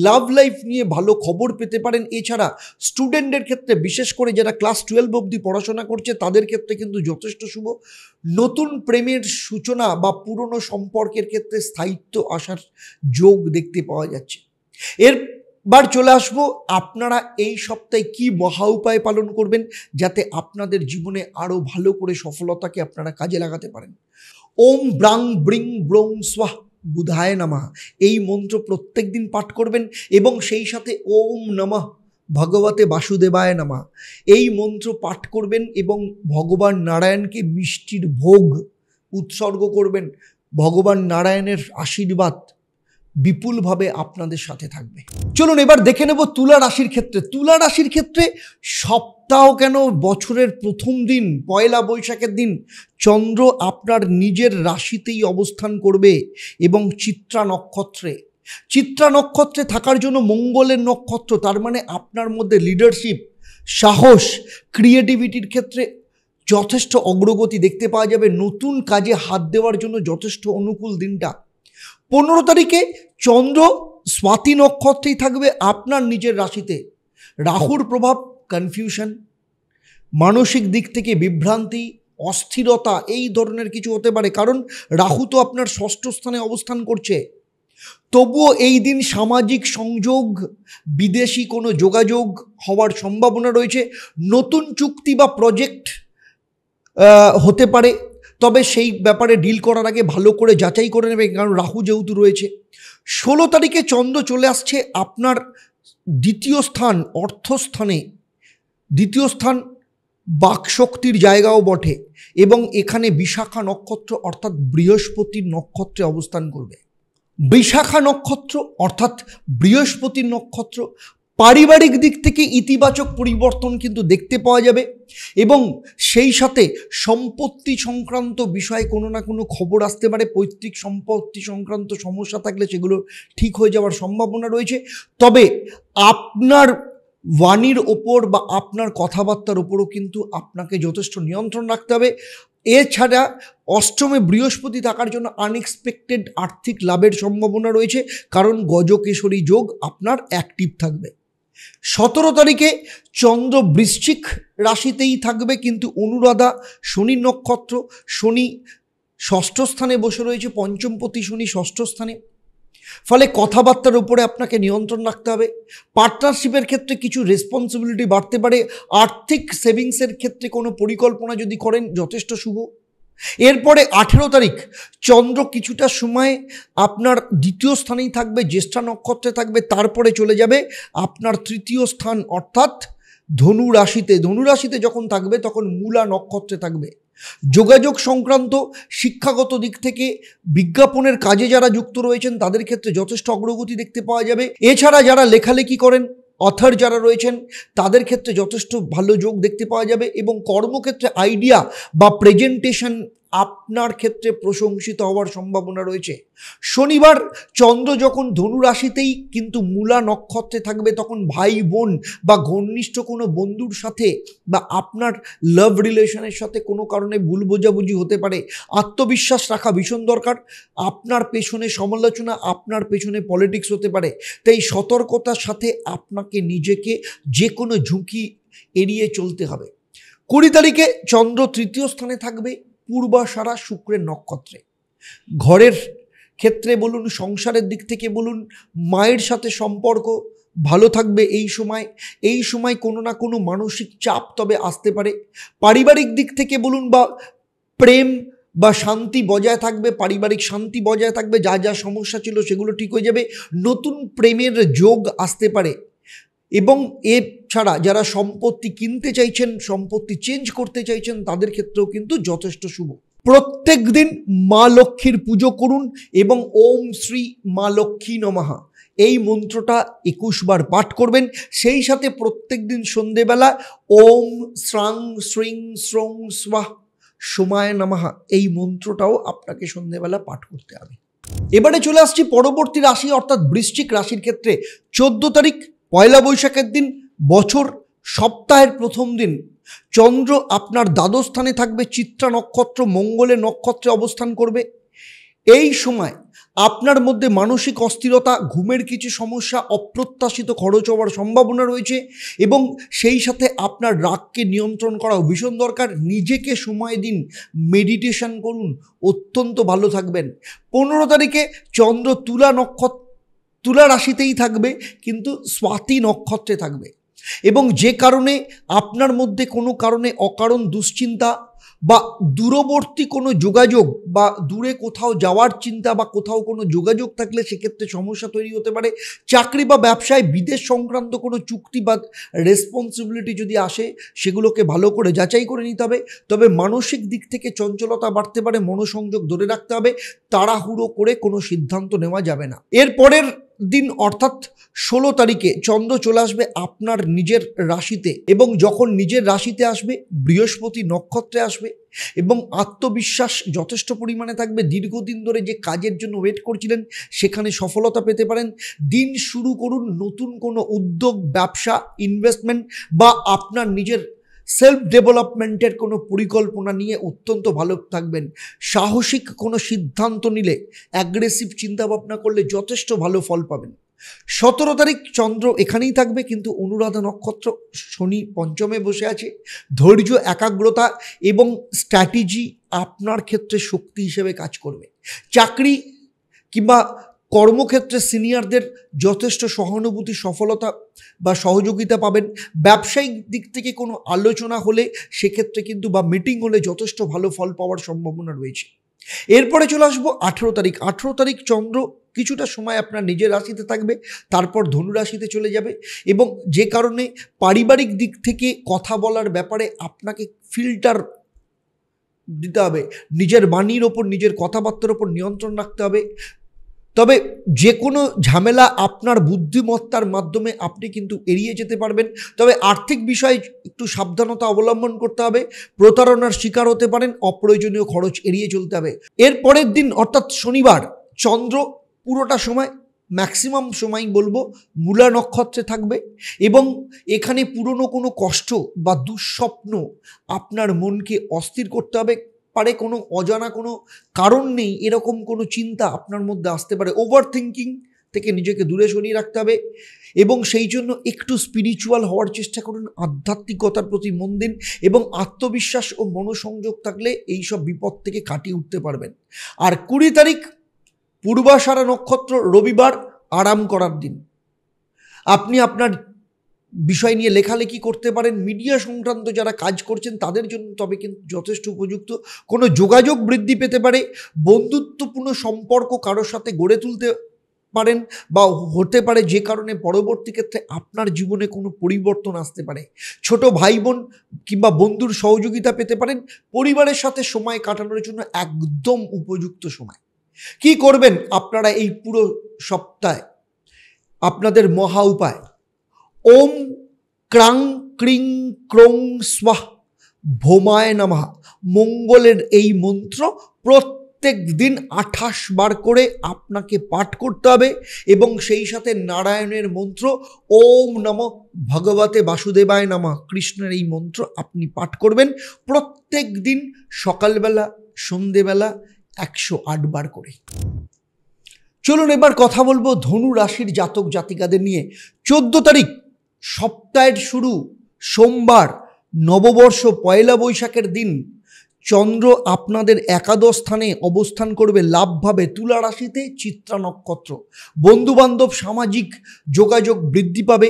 লাভ লাইফ নিয়ে ভালো খবর পেতে পারেন। এছাড়া স্টুডেন্টদের ক্ষেত্রে, বিশেষ করে যারা ক্লাস 12 অবধি পড়াশোনা করছে তাদের ক্ষেত্রে কিন্তু যথেষ্ট শুভ। নতুন প্রেমের সূচনা বা পুরনো সম্পর্কের ক্ষেত্রে স্থায়িত্ব আসার যোগ দেখতে পাওয়া যাচ্ছে। এরবার চলে আসবো আপনারা এই সপ্তাহে কি মহা উপায় পালন করবেন যাতে আপনাদের জীবনে আরও ভালো করে সফলতাকে আপনারা কাজে লাগাতে পারেন। ওম ব্রাং ব্রিং ব্রং স্বাহ বুধায় নমঃ এই মন্ত্র প্রত্যেক দিন পাঠ করবেন, এবং সেই সাথে ওম নমঃ ভগবতে বাসুদেবায় নমঃ এই মন্ত্র পাঠ করবেন, এবং ভগবান নারায়ণকে মিষ্টির ভোগ উৎসর্গ করবেন। ভগবান নারায়ণের আশীর্বাদ বিপুলভাবে আপনাদের সাথে থাকবে। চলুন এবার দেখে নেব তুলা রাশির ক্ষেত্রে। তুলা রাশির ক্ষেত্রে সপ্তাহ কেন বছরের প্রথম দিন পয়লা বৈশাখের দিন চন্দ্র আপনার নিজের রাশিতেই অবস্থান করবে, এবং চিত্রা নক্ষত্রে। চিত্রা নক্ষত্রে থাকার জন্য মঙ্গলের নক্ষত্র, তার মানে আপনার মধ্যে লিডারশিপ, সাহস, ক্রিয়েটিভিটির ক্ষেত্রে যথেষ্ট অগ্রগতি দেখতে পাওয়া যাবে। নতুন কাজে হাত দেওয়ার জন্য যথেষ্ট অনুকূল দিনটা। 15 তারিখে চন্দ্র স্বাতী নক্ষত্রেই থাকবে আপনার নিজের রাশিতে। রাহুর প্রভাব কনফিউশন, মানসিক দিক থেকে বিভ্রান্তি, অস্থিরতা এই ধরনের কিছু হতে পারে, কারণ রাহু তো আপনার ষষ্ঠ স্থানে অবস্থান করছে। তবুও এই দিন সামাজিক সংযোগ, বিদেশি কোনো যোগাযোগ হওয়ার সম্ভাবনা রয়েছে। নতুন চুক্তি বা প্রজেক্ট হতে পারে, তবে সেই ব্যাপারে ডিল করার আগে ভালো করে যাচাই করে নেবে, কারণ রাহু যেহেতু রয়েছে। 16 তারিখে চন্দ্র চলে আসছে আপনার দ্বিতীয় স্থান অর্থস্থানে। দ্বিতীয় স্থান বাকশক্তির জায়গাও বটে, এবং এখানে বিশাখা নক্ষত্র অর্থাৎ বৃহস্পতির নক্ষত্রে অবস্থান করবে। বিশাখা নক্ষত্র অর্থাৎ বৃহস্পতির নক্ষত্র, পারিবারিক দিক থেকে ইতিবাচক পরিবর্তন কিন্তু দেখতে পাওয়া যাবে, এবং সেই সাথে সম্পত্তি সংক্রান্ত বিষয়ে কোনো না কোনো খবর আসতে পারে। পৈতৃক সম্পত্তি সংক্রান্ত সমস্যা থাকলে সেগুলো ঠিক হয়ে যাওয়ার সম্ভাবনা রয়েছে। তবে আপনার বাণীর ওপর বা আপনার কথাবার্তার ওপরও কিন্তু আপনাকে যথেষ্ট নিয়ন্ত্রণ রাখতে হবে। এছাড়া অষ্টমে বৃহস্পতি থাকার জন্য আনএক্সপেক্টেড আর্থিক লাভের সম্ভাবনা রয়েছে, কারণ গজকেশরী যোগ আপনার অ্যাক্টিভ থাকবে। 17 তারিখে চন্দ্র বৃশ্চিক রাশিতেই থাকবে, কিন্তু অনুরাধা শনির নক্ষত্র, শনি ষষ্ঠ স্থানে বসে রয়েছে, পঞ্চমপতি শনি ষষ্ঠ স্থানে। ফলে কথাবার্তার উপরে আপনাকে নিয়ন্ত্রণ রাখতে হবে। পার্টনারশিপের ক্ষেত্রে কিছু রেসপন্সিবিলিটি বাড়তে পারে। আর্থিক সেভিংসের ক্ষেত্রে কোনো পরিকল্পনা যদি করেন যথেষ্ট শুভ। এরপরে 18 তারিখ চন্দ্র কিছুটা সময় আপনার দ্বিতীয় স্থানেই থাকবে, জ্যেষ্ঠা নক্ষত্রে থাকবে, তারপরে চলে যাবে আপনার তৃতীয় স্থান অর্থাৎ ধনু রাশিতে। ধনু রাশিতে যখন থাকবে তখন মূলা নক্ষত্রে থাকবে। যোগাযোগ সংক্রান্ত শিক্ষাগত দিক থেকে বিজ্ঞাপনের কাজে যারা যুক্ত রয়েছেন তাদের ক্ষেত্রে যথেষ্ট অগ্রগতি দেখতে পাওয়া যাবে। এছাড়া যারা লেখালেখি করেন, অথর যারা রয়েছেন তাদের ক্ষেত্রে যথেষ্ট ভালো যোগ দেখতে পাওয়া যাবে। এবং কর্মক্ষেত্রে আইডিয়া বা প্রেজেন্টেশন আপনার ক্ষেত্রে প্রশংসিত হওয়ার সম্ভাবনা রয়েছে। শনিবার চন্দ্র যখন ধনু রাশিতেই কিন্তু মূলা নক্ষত্রে থাকবে তখন ভাই বোন বা ঘনিষ্ঠ কোনো বন্ধুর সাথে বা আপনার লাভ রিলেশনের সাথে কোনো কারণে ভুল বোঝাবুঝি হতে পারে। আত্মবিশ্বাস রাখা ভীষণ দরকার। আপনার পেছনে সমালোচনা, আপনার পেছনে পলিটিক্স হতে পারে, তাই সতর্কতার সাথে আপনাকে নিজেকে যে কোনো ঝুঁকি এড়িয়ে চলতে হবে। 20 তারিখে চন্দ্র তৃতীয় স্থানে থাকবে পূর্বাষাঢ়া শুক্রের নক্ষত্রে। ঘরের ক্ষেত্রে বলুন, সংসারের দিক থেকে বলুন, মায়ের সাথে সম্পর্ক ভালো থাকবে এই সময় কোনো না কোনো মানসিক চাপ তবে আসতে পারে। পারিবারিক দিক থেকে বলুন বা প্রেম বা শান্তি বজায় থাকবে, পারিবারিক শান্তি বজায় থাকবে, যা যা সমস্যা ছিল সেগুলো ঠিক হয়ে যাবে, নতুন প্রেমের যোগ আসতে পারে। এবং এছাড়া যারা সম্পত্তি কিনতে চাইছেন, সম্পত্তি চেঞ্জ করতে চাইছেন তাদের ক্ষেত্রেও কিন্তু যথেষ্ট শুভ। প্রত্যেক দিন মা লক্ষ্মীর পুজো করুন এবং ওম শ্রী মা লক্ষ্মী নমঃ এই মন্ত্রটা 21 বার পাঠ করবেন। সেই সাথে প্রত্যেক দিন সন্ধেবেলা ওম শ্রাং শ্রীং শ্রং স্বাহ সোমায় নমঃ এই মন্ত্রটাও আপনাকে সন্ধেবেলা পাঠ করতে হবে। এবারে চলে আসছি পরবর্তী রাশি অর্থাৎ বৃশ্চিক রাশির ক্ষেত্রে। 14 তারিখ পয়লা বৈশাখের দিন, বছর সপ্তাহের প্রথম দিন, চন্দ্র আপনার দ্বাদশ স্থানে থাকবে, চিত্রা নক্ষত্র মঙ্গলের নক্ষত্রে অবস্থান করবে। এই সময় আপনার মধ্যে মানসিক অস্থিরতা, ঘুমের কিছু সমস্যা, অপ্রত্যাশিত খরচ হওয়ার সম্ভাবনা রয়েছে এবং সেই সাথে আপনার রাগকে নিয়ন্ত্রণ করাও ভীষণ দরকার। নিজেকে সময় দিন, মেডিটেশন করুন, অত্যন্ত ভালো থাকবেন। 15 তারিখে চন্দ্র তুলা রাশিতেই থাকবে কিন্তু স্বাতি নক্ষত্রে থাকবে এবং যে কারণে আপনার মধ্যে কোনো কারণে অকারণ দুশ্চিন্তা বা দূরবর্তী কোনো যোগাযোগ বা দূরে কোথাও যাওয়ার চিন্তা বা কোথাও কোনো যোগাযোগ থাকলে সেক্ষেত্রে সমস্যা তৈরি হতে পারে। চাকরি বা ব্যবসায় বিদেশ সংক্রান্ত কোনো চুক্তি বা রেসপন্সিবিলিটি যদি আসে সেগুলোকে ভালো করে যাচাই করে নিতে হবে। তবে মানসিক দিক থেকে চঞ্চলতা বাড়তে পারে, মনোসংযোগ ধরে রাখতে হবে, তাড়াহুড়ো করে কোনো সিদ্ধান্ত নেওয়া যাবে না। এরপরের দিন অর্থাৎ 16 তারিখে চন্দ্র চলে আসবে আপনার নিজের রাশিতে এবং যখন নিজের রাশিতে আসবে বৃহস্পতি নক্ষত্রে আসবে এবং আত্মবিশ্বাস যথেষ্ট পরিমাণে থাকবে। দীর্ঘদিন ধরে যে কাজের জন্য ওয়েট করছিলেন সেখানে সফলতা পেতে পারেন। দিন শুরু করুন নতুন কোনো উদ্যোগ, ব্যবসা, ইনভেস্টমেন্ট বা আপনার নিজের সেলফ ডেভেলপমেন্টের কোনো পরিকল্পনা নিয়ে অত্যন্ত ভালো থাকবেন। সাহসিক কোনো সিদ্ধান্ত নিলে, অ্যাগ্রেসিভ চিন্তাভাবনা করলে যথেষ্ট ভালো ফল পাবেন। 17 তারিখ চন্দ্র এখানেই থাকবে কিন্তু অনুরাধা নক্ষত্র, শনি পঞ্চমে বসে আছে। ধৈর্য, একাগ্রতা এবং স্ট্র্যাটেজি আপনার ক্ষেত্রে শক্তি হিসেবে কাজ করবে। চাকরি কিংবা কর্মক্ষেত্রে সিনিয়রদের যথেষ্ট সহানুভূতি, সফলতা বা সহযোগিতা পাবেন। ব্যবসায়িক দিক থেকে কোনো আলোচনা হলে সেক্ষেত্রে কিন্তু বা মিটিং হলে যথেষ্ট ভালো ফল পাওয়ার সম্ভাবনা রয়েছে। এরপরে চলে আসবো 18 তারিখ। 18 তারিখ চন্দ্র কিছুটা সময় আপনার নিজের রাশিতে থাকবে, তারপর ধনু রাশিতে চলে যাবে এবং যে কারণে পারিবারিক দিক থেকে কথা বলার ব্যাপারে আপনাকে ফিল্টার দিতে হবে, নিজের বাণীর ওপর, নিজের কথাবার্তার ওপর নিয়ন্ত্রণ রাখতে হবে। তবে যে কোনো ঝামেলা আপনার বুদ্ধিমত্তার মাধ্যমে আপনি কিন্তু এড়িয়ে যেতে পারবেন। তবে আর্থিক বিষয়ে একটু সাবধানতা অবলম্বন করতে হবে, প্রতারণার শিকার হতে পারেন, অপ্রয়োজনীয় খরচ এড়িয়ে চলতে হবে। এর পরের দিন অর্থাৎ শনিবার চন্দ্র পুরোটা সময়, ম্যাক্সিমাম সময় বলবো, মূলা নক্ষত্রে থাকবে এবং এখানে পুরনো কোনো কষ্ট বা দুঃস্বপ্ন আপনার মনকে অস্থির করতে হবে পারে। কোনো অজানা কোনো কারণ নেই এরকম কোনো চিন্তা আপনার মধ্যে আসতে পারে। ওভার থিঙ্কিং থেকে নিজেকে দূরে সরিয়ে রাখতে হবে এবং সেই জন্য একটু স্পিরিচুয়াল হওয়ার চেষ্টা করুন, আধ্যাত্মিকতার প্রতি মন দিন এবং আত্মবিশ্বাস ও মনোসংযোগ থাকলে এইসব বিপদ থেকে কাটিয়ে উঠতে পারবেন। আর 20 তারিখ পূর্বাষাঢ়া নক্ষত্র, রবিবার, আরাম করার দিন। আপনি আপনার বিষয় নিয়ে লেখালেখি করতে পারেন। মিডিয়া সংক্রান্ত যারা কাজ করছেন তাদের জন্য তবে কিন্তু যথেষ্ট উপযুক্ত। কোনো যোগাযোগ বৃদ্ধি পেতে পারে, বন্ধুত্বপূর্ণ সম্পর্ক কারোর সাথে গড়ে তুলতে পারেন বা হতে পারে, যে কারণে পরবর্তী ক্ষেত্রে আপনার জীবনে কোনো পরিবর্তন আসতে পারে। ছোট ভাই বোন কিংবা বন্ধুর সহযোগিতা পেতে পারেন। পরিবারের সাথে সময় কাটানোর জন্য একদম উপযুক্ত সময়। কি করবেন আপনারা এই পুরো সপ্তাহে? আপনাদের মহা উপায়, ওম ক্রাং ক্রিং ক্রং স্বাহ ভৌমায় নমঃ মঙ্গলের এই মন্ত্র প্রত্যেক দিন 28 বার করে আপনাকে পাঠ করতে হবে এবং সেই সাথে নারায়ণের মন্ত্র ওম নমঃ ভগবতে বাসুদেবায় নমঃ কৃষ্ণের এই মন্ত্র আপনি পাঠ করবেন প্রত্যেক দিন সকালবেলা, সন্ধেবেলা 108 বার করে। চলুন এবার কথা বলবো ধনু রাশির জাতক জাতিকাদের নিয়ে। 14 তারিখ সপ্তাহের শুরু, সোমবার, নববর্ষ, পয়লা বৈশাখের দিন চন্দ্র আপনাদের একাদশ স্থানে অবস্থান করবে লাভভাবে তুলা রাশিতে, চিত্রা নক্ষত্র। বন্ধুবান্ধব, সামাজিক যোগাযোগ বৃদ্ধি পাবে।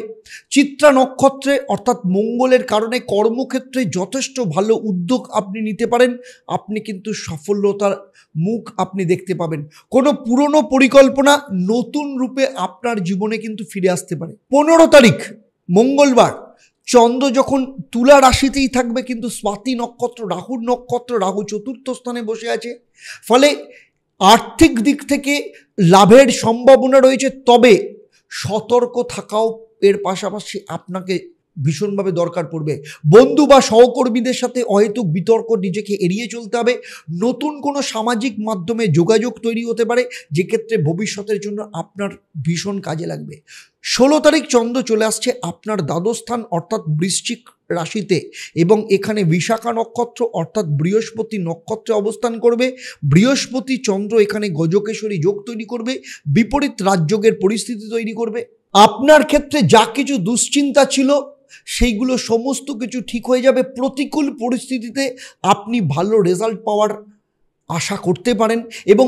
চিত্রা নক্ষত্রে অর্থাৎ মঙ্গলের কারণে কর্মক্ষেত্রে যথেষ্ট ভালো উদ্যোগ আপনি নিতে পারেন। আপনি কিন্তু সফলতার মুখ আপনি দেখতে পাবেন। কোনো পুরনো পরিকল্পনা নতুন রূপে আপনার জীবনে কিন্তু ফিরে আসতে পারে। 15 তারিখ মঙ্গলবার চন্দ্র যখন তুলা রাশিতেই থাকবে কিন্তু স্বাতি নক্ষত্র, রাহুর নক্ষত্র, রাহু 4র্থ স্থানে বসে আছে, ফলে আর্থিক দিক থেকে লাভের সম্ভাবনা রয়েছে। তবে সতর্ক থাকাও এর পাশাপাশি আপনাকে ভীষণভাবে দরকার পড়বে। বন্ধু বা সহকর্মীদের সাথে অহেতুক বিতর্ক নিজেকে এড়িয়ে চলতে হবে। নতুন কোনো সামাজিক মাধ্যমে যোগাযোগ তৈরি হতে পারে, যে ক্ষেত্রে ভবিষ্যতের জন্য আপনার ভীষণ কাজে লাগবে। 16 তারিখ চন্দ্র চলে আসছে আপনার দ্বাদশস্থান অর্থাৎ বৃশ্চিক রাশিতে এবং এখানে বিশাখা নক্ষত্র অর্থাৎ বৃহস্পতি নক্ষত্রে অবস্থান করবে। বৃহস্পতি চন্দ্র এখানে গজকেশরী যোগ তৈরি করবে, বিপরীত রাজযোগের পরিস্থিতি তৈরি করবে। আপনার ক্ষেত্রে যা কিছু দুশ্চিন্তা ছিল সেইগুলো সমস্ত কিছু ঠিক হয়ে যাবে। প্রতিকূল পরিস্থিতিতে আপনি ভালো রেজাল্ট পাওয়ার আশা করতে পারেন এবং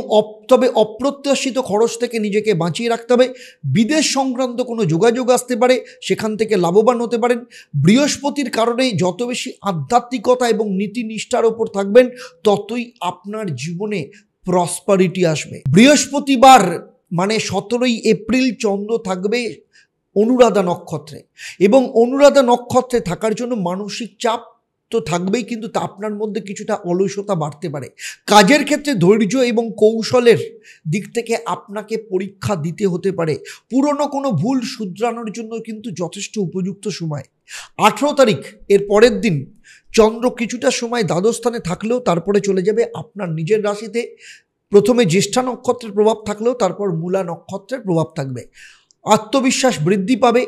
তবে অপ্রত্যাশিত খরচ থেকে নিজেকে বাঁচিয়ে রাখতে হবে। বিদেশ সংক্রান্ত কোনো যোগাযোগ আসতে পারে, সেখান থেকে লাভবান হতে পারেন। বৃহস্পতির কারণে যত বেশি আধ্যাত্মিকতা এবং নীতি নিষ্ঠার ওপর থাকবেন ততই আপনার জীবনে প্রসপারিটি আসবে। বৃহস্পতিবার মানে 17 এপ্রিল চন্দ্র থাকবে অনুরাধা নক্ষত্রে এবং অনুরাধা নক্ষত্রে থাকার জন্য মানসিক চাপ তো থাকবেই, কিন্তু তা আপনার মধ্যে কিছুটা অলসতা বাড়তে পারে। কাজের ক্ষেত্রে ধৈর্য এবং কৌশলের দিক থেকে আপনাকে পরীক্ষা দিতে হতে পারে। পুরনো কোনো ভুল শুধরানোর জন্য কিন্তু যথেষ্ট উপযুক্ত সময়। 18 তারিখ এর পরের দিন চন্দ্র কিছুটা সময় দ্বাদশস্থানে থাকলেও তারপরে চলে যাবে আপনার নিজের রাশিতে। প্রথমে জ্যেষ্ঠা নক্ষত্রের প্রভাব থাকলেও তারপর মূলা নক্ষত্রের প্রভাব থাকবে। আত্মবিশ্বাস বৃদ্ধি পাবে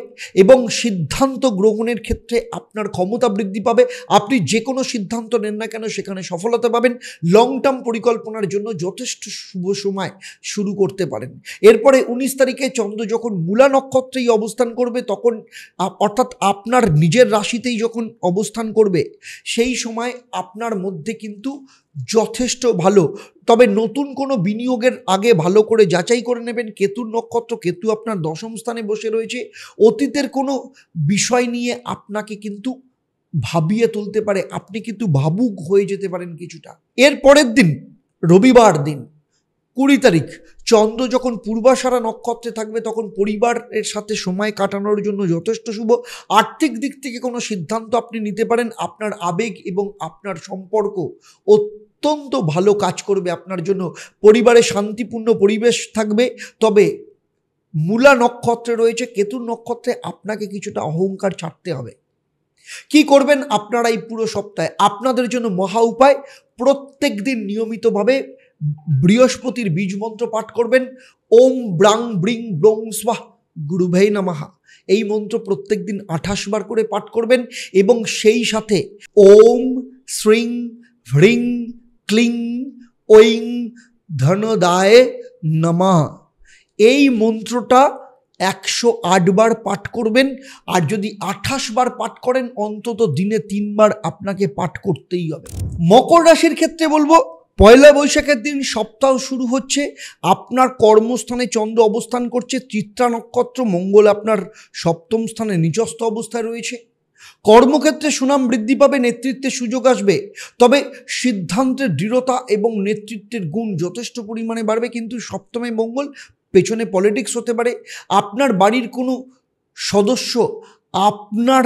এবং সিদ্ধান্ত গ্রহণের ক্ষেত্রে আপনার ক্ষমতা বৃদ্ধি পাবে। আপনি যে কোনো সিদ্ধান্ত নেন না কেন সেখানে সফলতা পাবেন। লং টার্ম পরিকল্পনার জন্য যথেষ্ট শুভ সময় শুরু করতে পারেন। এরপরে 19 তারিখে চন্দ্র যখন মূলা নক্ষত্রেই অবস্থান করবে তখন অর্থাৎ আপনার নিজের রাশিতেই যখন অবস্থান করবে সেই সময় আপনার মধ্যে কিন্তু যথেষ্ট ভালো, তবে নতুন কোনো বিনিয়োগের আগে ভালো করে যাচাই করে নেবেন। কেতুর নক্ষত্র, কেতু আপনার 10ম স্থানে বসে রয়েছে। অতীতের কোনো বিষয় নিয়ে আপনাকে কিন্তু ভাবিয়ে তুলতে পারে, আপনি কিন্তু ভাবুক হয়ে যেতে পারেন কিছুটা। এর পরের দিন রবিবার দিন 20 তারিখ চন্দ্র যখন পূর্বাষাঢ়া নক্ষত্রে থাকবে তখন পরিবারের সাথে সময় কাটানোর জন্য যথেষ্ট শুভ। আর্থিক দিক থেকে কোনো সিদ্ধান্ত আপনি নিতে পারেন। আপনার আবেগ এবং আপনার সম্পর্ক অত্যন্ত ভালো কাজ করবে আপনার জন্য। পরিবারে শান্তিপূর্ণ পরিবেশ থাকবে। তবে মূলা নক্ষত্রে রয়েছে, কেতুর নক্ষত্রে আপনাকে কিছুটা অহংকার ছাড়তে হবে। কি করবেন আপনারা এই পুরো সপ্তাহে? আপনাদের জন্য মহা উপায়, প্রত্যেক দিন নিয়মিতভাবে বৃহস্পতির বীজ মন্ত্র পাঠ করবেন। ওম ব্রাং ব্রিং ব্রং স্বাহ গুরুভৈ নমঃ এই মন্ত্র প্রত্যেক দিন 28 বার করে পাঠ করবেন এবং সেই সাথে ওম শ্রীং হ্রিং ক্লিং ঐং ধনদায় নমঃ এই মন্ত্রটা 108 বার পাঠ করবেন। আর যদি 28 বার পাঠ করেন, অন্তত দিনে 3 বার আপনাকে পাঠ করতেই হবে। মকর রাশির ক্ষেত্রে বলবো, পয়লা বৈশাখের দিন সপ্তাহ শুরু হচ্ছে। আপনার কর্মস্থানে চন্দ্র অবস্থান করছে, চিত্রা নক্ষত্র, মঙ্গল আপনার সপ্তম স্থানে নিচস্থ অবস্থায় রয়েছে। কর্মক্ষেত্রে সুনাম বৃদ্ধি পাবে, নেতৃত্বের সুযোগ আসবে, তবে সিদ্ধান্তের দৃঢ়তা এবং নেতৃত্বের গুণ যথেষ্ট পরিমাণে বাড়বে। কিন্তু সপ্তমে মঙ্গল, পেছনে পলিটিক্স হতে পারে। আপনার বাড়ির কোনো সদস্য আপনার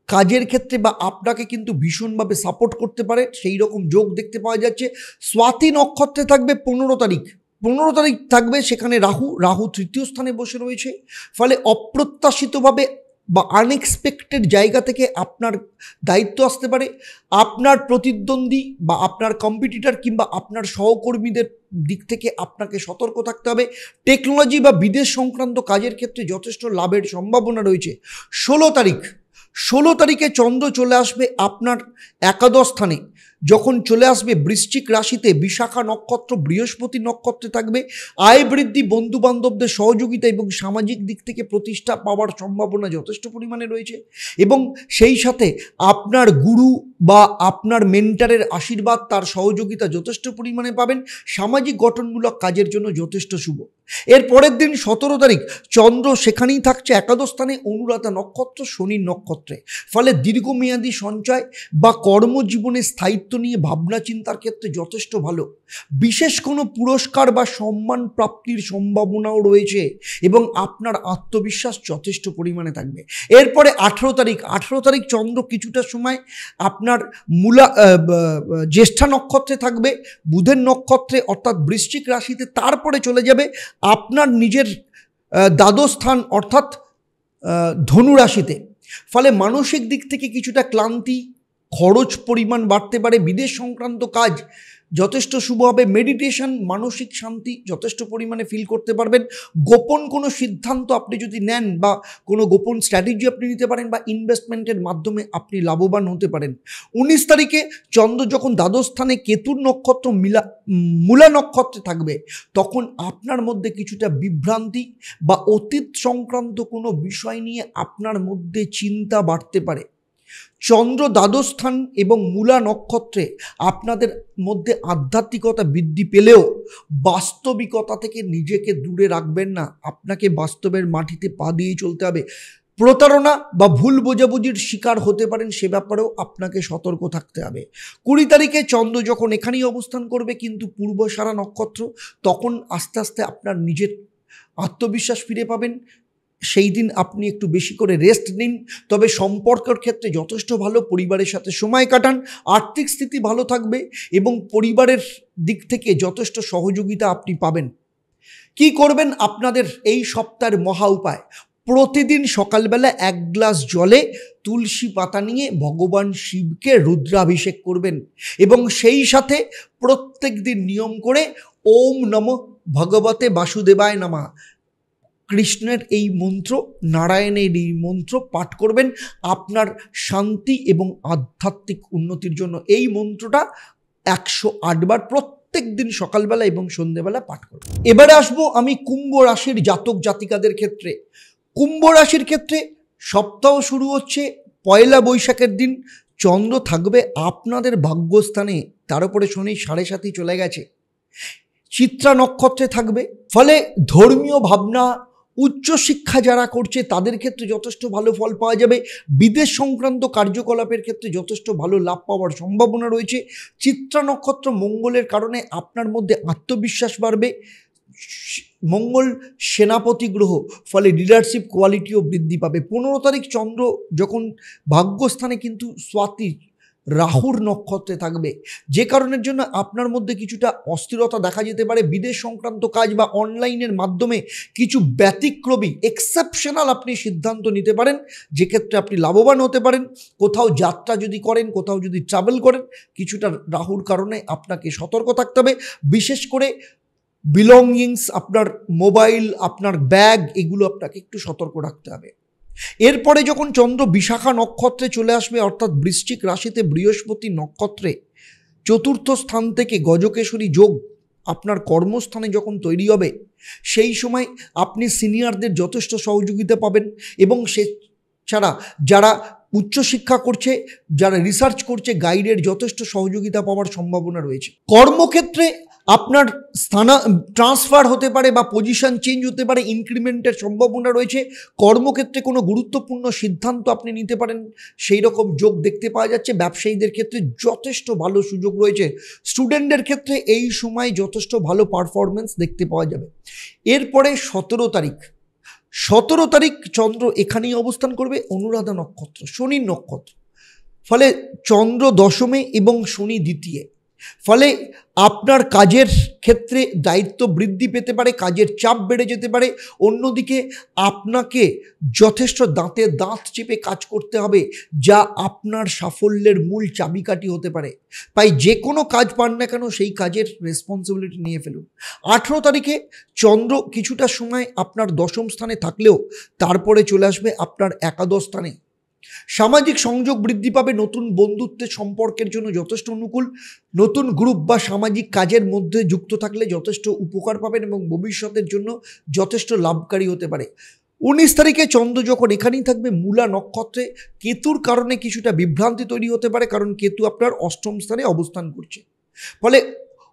কাজের ক্ষেত্রে বা আপনাকে কিন্তু ভীষণভাবে সাপোর্ট করতে পারে, সেই রকম যোগ দেখতে পাওয়া যাচ্ছে। স্বাতী নক্ষত্রে থাকবে 15 তারিখ থাকবে, সেখানে রাহু তৃতীয় স্থানে বসে রয়েছে। ফলে অপ্রত্যাশিতভাবে বা আনএক্সপেক্টেড জায়গা থেকে আপনার দায়িত্ব আসতে পারে। আপনার প্রতিদ্বন্দ্বী বা আপনার কম্পিটিটর কিংবা আপনার সহকর্মীদের দিক থেকে আপনাকে সতর্ক থাকতে হবে। টেকনোলজি বা বিদেশ সংক্রান্ত কাজের ক্ষেত্রে যথেষ্ট লাভের সম্ভাবনা রয়েছে। 16 তারিখে চন্দ্র চলে আসবে আপনার একাদশ স্থানে। যখন চলে আসবে বৃশ্চিক রাশিতে, বিশাখা নক্ষত্র বৃহস্পতি নক্ষত্রে থাকবে। আয় বৃদ্ধি, বন্ধু বান্ধবদের সহযোগিতা এবং সামাজিক দিক থেকে প্রতিষ্ঠা পাওয়ার সম্ভাবনা যথেষ্ট পরিমাণে রয়েছে। এবং সেই সাথে আপনার গুরু বা আপনার মেন্টারের আশীর্বাদ, তার সহযোগিতা যথেষ্ট পরিমাণে পাবেন। সামাজিক গঠনমূলক কাজের জন্য যথেষ্ট শুভ। এর পরের দিন 17 তারিখ চন্দ্র সেখানেই থাকছে একাদশ স্থানে, অনুরাধা নক্ষত্র, শনির নক্ষত্রে। ফলে দীর্ঘমেয়াদী সঞ্চয় বা কর্মজীবনে স্থায়িত্ব নিয়ে ভাবনা চিন্তার ক্ষেত্রে যথেষ্ট ভালো। বিশেষ কোনো পুরস্কার বা সম্মান প্রাপ্তির সম্ভাবনাও রয়েছে এবং আপনার আত্মবিশ্বাস যথেষ্ট পরিমাণে থাকবে। এরপরে 18 তারিখ চন্দ্র কিছুটা সময় আপনার জ্যেষ্ঠা নক্ষত্রে থাকবে, বুধের নক্ষত্রে অর্থাৎ বৃশ্চিক রাশিতে। তারপরে চলে যাবে আপনার নিজের দ্বাদশ স্থান অর্থাৎ ধনু রাশিতে। ফলে মানসিক দিক থেকে কিছুটা ক্লান্তি, খরচ পরিমাণ বাড়তে পারে। বিদেশ সংক্রান্ত কাজ যথেষ্ট শুভ হবে। মেডিটেশন, মানসিক শান্তি যথেষ্ট পরিমাণে ফিল করতে পারবেন। গোপন কোনো সিদ্ধান্ত আপনি যদি নেন বা কোনো গোপন স্ট্র্যাটেজি আপনি নিতে পারেন বা ইনভেস্টমেন্টের মাধ্যমে আপনি লাভবান হতে পারেন। 19 তারিখে চন্দ্র যখন দ্বাদশ স্থানে কেতুর নক্ষত্র মূলা নক্ষত্রে থাকবে, তখন আপনার মধ্যে কিছুটা বিভ্রান্তি বা অতীত সংক্রান্ত কোনো বিষয় নিয়ে আপনার মধ্যে চিন্তা বাড়তে পারে। চন্দ্র দ্বাদশ স্থান এবং মূলা নক্ষত্রে আপনাদের মধ্যে আধ্যাত্মিকতা বৃদ্ধি পেলেও বাস্তবিকতা থেকে নিজেকে দূরে রাখবেন না। আপনাকে বাস্তবের মাটিতে পা দিয়ে চলতে হবে। প্রতারণা বা ভুল বোঝাবুঝির শিকার হতে পারেন, সে ব্যাপারেও আপনাকে সতর্ক থাকতে হবে। 20 তারিখে চন্দ্র যখন এখানেই অবস্থান করবে কিন্তু পূর্বসারা নক্ষত্র, তখন আস্তে আস্তে আপনার নিজের আত্মবিশ্বাস ফিরে পাবেন। সেই দিন আপনি একটু বেশি করে রেস্ট নিন। তবে সম্পর্কের ক্ষেত্রে যথেষ্ট ভালো, পরিবারের সাথে সময় কাটান। আর্থিক স্থিতি ভালো থাকবে এবং পরিবারের দিক থেকে যথেষ্ট সহযোগিতা আপনি পাবেন। কি করবেন আপনাদের এই সপ্তাহের মহা উপায়? প্রতিদিন সকালবেলা 1 গ্লাস জলে তুলসী পাতা নিয়ে ভগবান শিবকে রুদ্রাভিষেক করবেন এবং সেই সাথে প্রত্যেক দিন নিয়ম করে ওম নমঃ ভগবতে বাসুদেবায় নমঃ, কৃষ্ণের এই মন্ত্র, নারায়ণের এই মন্ত্র পাঠ করবেন আপনার শান্তি এবং আধ্যাত্মিক উন্নতির জন্য। এই মন্ত্রটা 108 বার প্রত্যেক দিন সকালবেলা এবং সন্ধ্যেবেলা পাঠ করবেন। এবারে আসবো আমি কুম্ভ রাশির জাতক জাতিকাদের ক্ষেত্রে। কুম্ভ রাশির ক্ষেত্রে সপ্তাহ শুরু হচ্ছে পয়লা বৈশাখের দিন। চন্দ্র থাকবে আপনাদের ভাগ্যস্থানে, তার উপরে শনি 7.5 চলে গেছে, চিত্রা নক্ষত্রে থাকবে। ফলে ধর্মীয় ভাবনা, উচ্চশিক্ষা যারা করছে তাদের ক্ষেত্রে যথেষ্ট ভালো ফল পাওয়া যাবে। বিদেশ সংক্রান্ত কার্যকলাপের ক্ষেত্রে যথেষ্ট ভালো লাভ পাওয়ার সম্ভাবনা রয়েছে। চিত্রা নক্ষত্র মঙ্গলের কারণে আপনার মধ্যে আত্মবিশ্বাস বাড়বে। মঙ্গল সেনাপতি গ্রহ, ফলে লিডারশিপ কোয়ালিটিও বৃদ্ধি পাবে। 15 তারিখ চন্দ্র যখন ভাগ্যস্থানে কিন্তু স্বাতী রাহুর নক্ষত্রে থাকবে, যে কারণের জন্য আপনার মধ্যে কিছুটা অস্থিরতা দেখা যেতে পারে। বিদেশ সংক্রান্ত কাজ বা অনলাইনের মাধ্যমে কিছু ব্যতিক্রমী এক্সেপশনাল আপনি সিদ্ধান্ত নিতে পারেন, যে ক্ষেত্রে আপনি লাভবান হতে পারেন। কোথাও যাত্রা যদি করেন, কোথাও যদি ট্রাভেল করেন, কিছুটা রাহুর কারণে আপনাকে সতর্ক থাকতে হবে। বিশেষ করে বিলঙ্গিংস, আপনার মোবাইল, আপনার ব্যাগ, এগুলো আপনাকে একটু সতর্ক রাখতে হবে। এরপরে যখন চন্দ্র বিশাখা নক্ষত্রে চলে আসবে অর্থাৎ বৃশ্চিক রাশিতে বৃহস্পতি নক্ষত্রে, চতুর্থ স্থান থেকে গজকেশরী যোগ আপনার কর্মস্থানে যখন তৈরি হবে সেই সময় আপনি সিনিয়রদের যথেষ্ট সহযোগিতা পাবেন এবং সে ছাড়া যারা উচ্চশিক্ষা করছে, যারা রিসার্চ করছে, গাইডের যথেষ্ট সহযোগিতা পাওয়ার সম্ভাবনা রয়েছে। কর্মক্ষেত্রে আপনার ট্রান্সফার হতে পারে বা পজিশন চেঞ্জ হতে পারে, ইনক্রিমেন্টের সম্ভাবনা রয়েছে। কর্মক্ষেত্রে কোনো গুরুত্বপূর্ণ সিদ্ধান্ত আপনি নিতে পারেন, সেই রকম যোগ দেখতে পাওয়া যাচ্ছে। ব্যবসায়ীদের ক্ষেত্রে যথেষ্ট ভালো সুযোগ রয়েছে। স্টুডেন্টদের ক্ষেত্রে এই সময় যথেষ্ট ভালো পারফরমেন্স দেখতে পাওয়া যাবে। এরপরে 17 তারিখ চন্দ্র এখানেই অবস্থান করবে, অনুরাধা নক্ষত্র, শনির নক্ষত্র। ফলে চন্দ্র দশমে এবং শনি দ্বিতীয়, ফলে আপনার কাজের ক্ষেত্রে দায়িত্ব বৃদ্ধি পেতে পারে, কাজের চাপ বেড়ে যেতে পারে। অন্যদিকে আপনাকে যথেষ্ট দাঁতে দাঁত চেপে কাজ করতে হবে, যা আপনার সাফল্যের মূল চাবিকাঠি হতে পারে। তাই যে কোনো কাজ পান না কেন সেই কাজের রেসপন্সিবিলিটি নিয়ে ফেলুন। 18 তারিখে চন্দ্র কিছুটা সময় আপনার দশম স্থানে থাকলেও তারপরে চলে আসবে আপনার একাদশ স্থানে। সামাজিক সংযোগ বৃদ্ধি পাবে, নতুন বন্ধুত্বের সম্পর্কের জন্য যথেষ্ট অনুকূল। নতুন গ্রুপ বা সামাজিক কাজের মধ্যে যুক্ত থাকলে যথেষ্ট উপকার পাবেন এবং ভবিষ্যতের জন্য যথেষ্ট লাভকারী হতে পারে। 19 তারিখে চন্দ্র যখন এখানেই থাকবে মূলা নক্ষত্রে, কেতুর কারণে কিছুটা বিভ্রান্তি তৈরি হতে পারে, কারণ কেতু আপনার অষ্টম স্থানে অবস্থান করছে। ফলে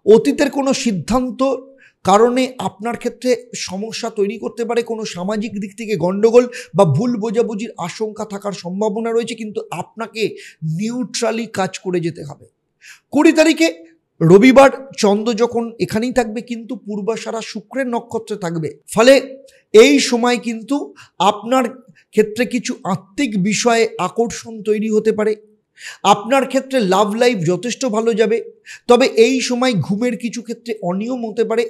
অতীতের কোনো সিদ্ধান্ত কারণে আপনার ক্ষেত্রে সমস্যা তৈরি করতে পারে, কোনো সামাজিক দিক থেকে গণ্ডগোল বা ভুল বোঝাবুঝির আশঙ্কা থাকার সম্ভাবনা রয়েছে, কিন্তু আপনাকে নিউট্রালি কাজ করে যেতে হবে। 20 তারিখে রবিবার চন্দ্র যখন এখানেই থাকবে কিন্তু পূর্বাষাঢ়া শুক্রের নক্ষত্রে থাকবে, ফলে এই সময় কিন্তু আপনার ক্ষেত্রে কিছু আত্মিক বিষয়ে আকর্ষণ তৈরি হতে পারে। আপনার ক্ষেত্রে লাভ লাইফ যথেষ্ট ভালো যাবে, তবে এই সময় ঘুমের কিছু ক্ষেত্রে অনিয়ম হতে পারে।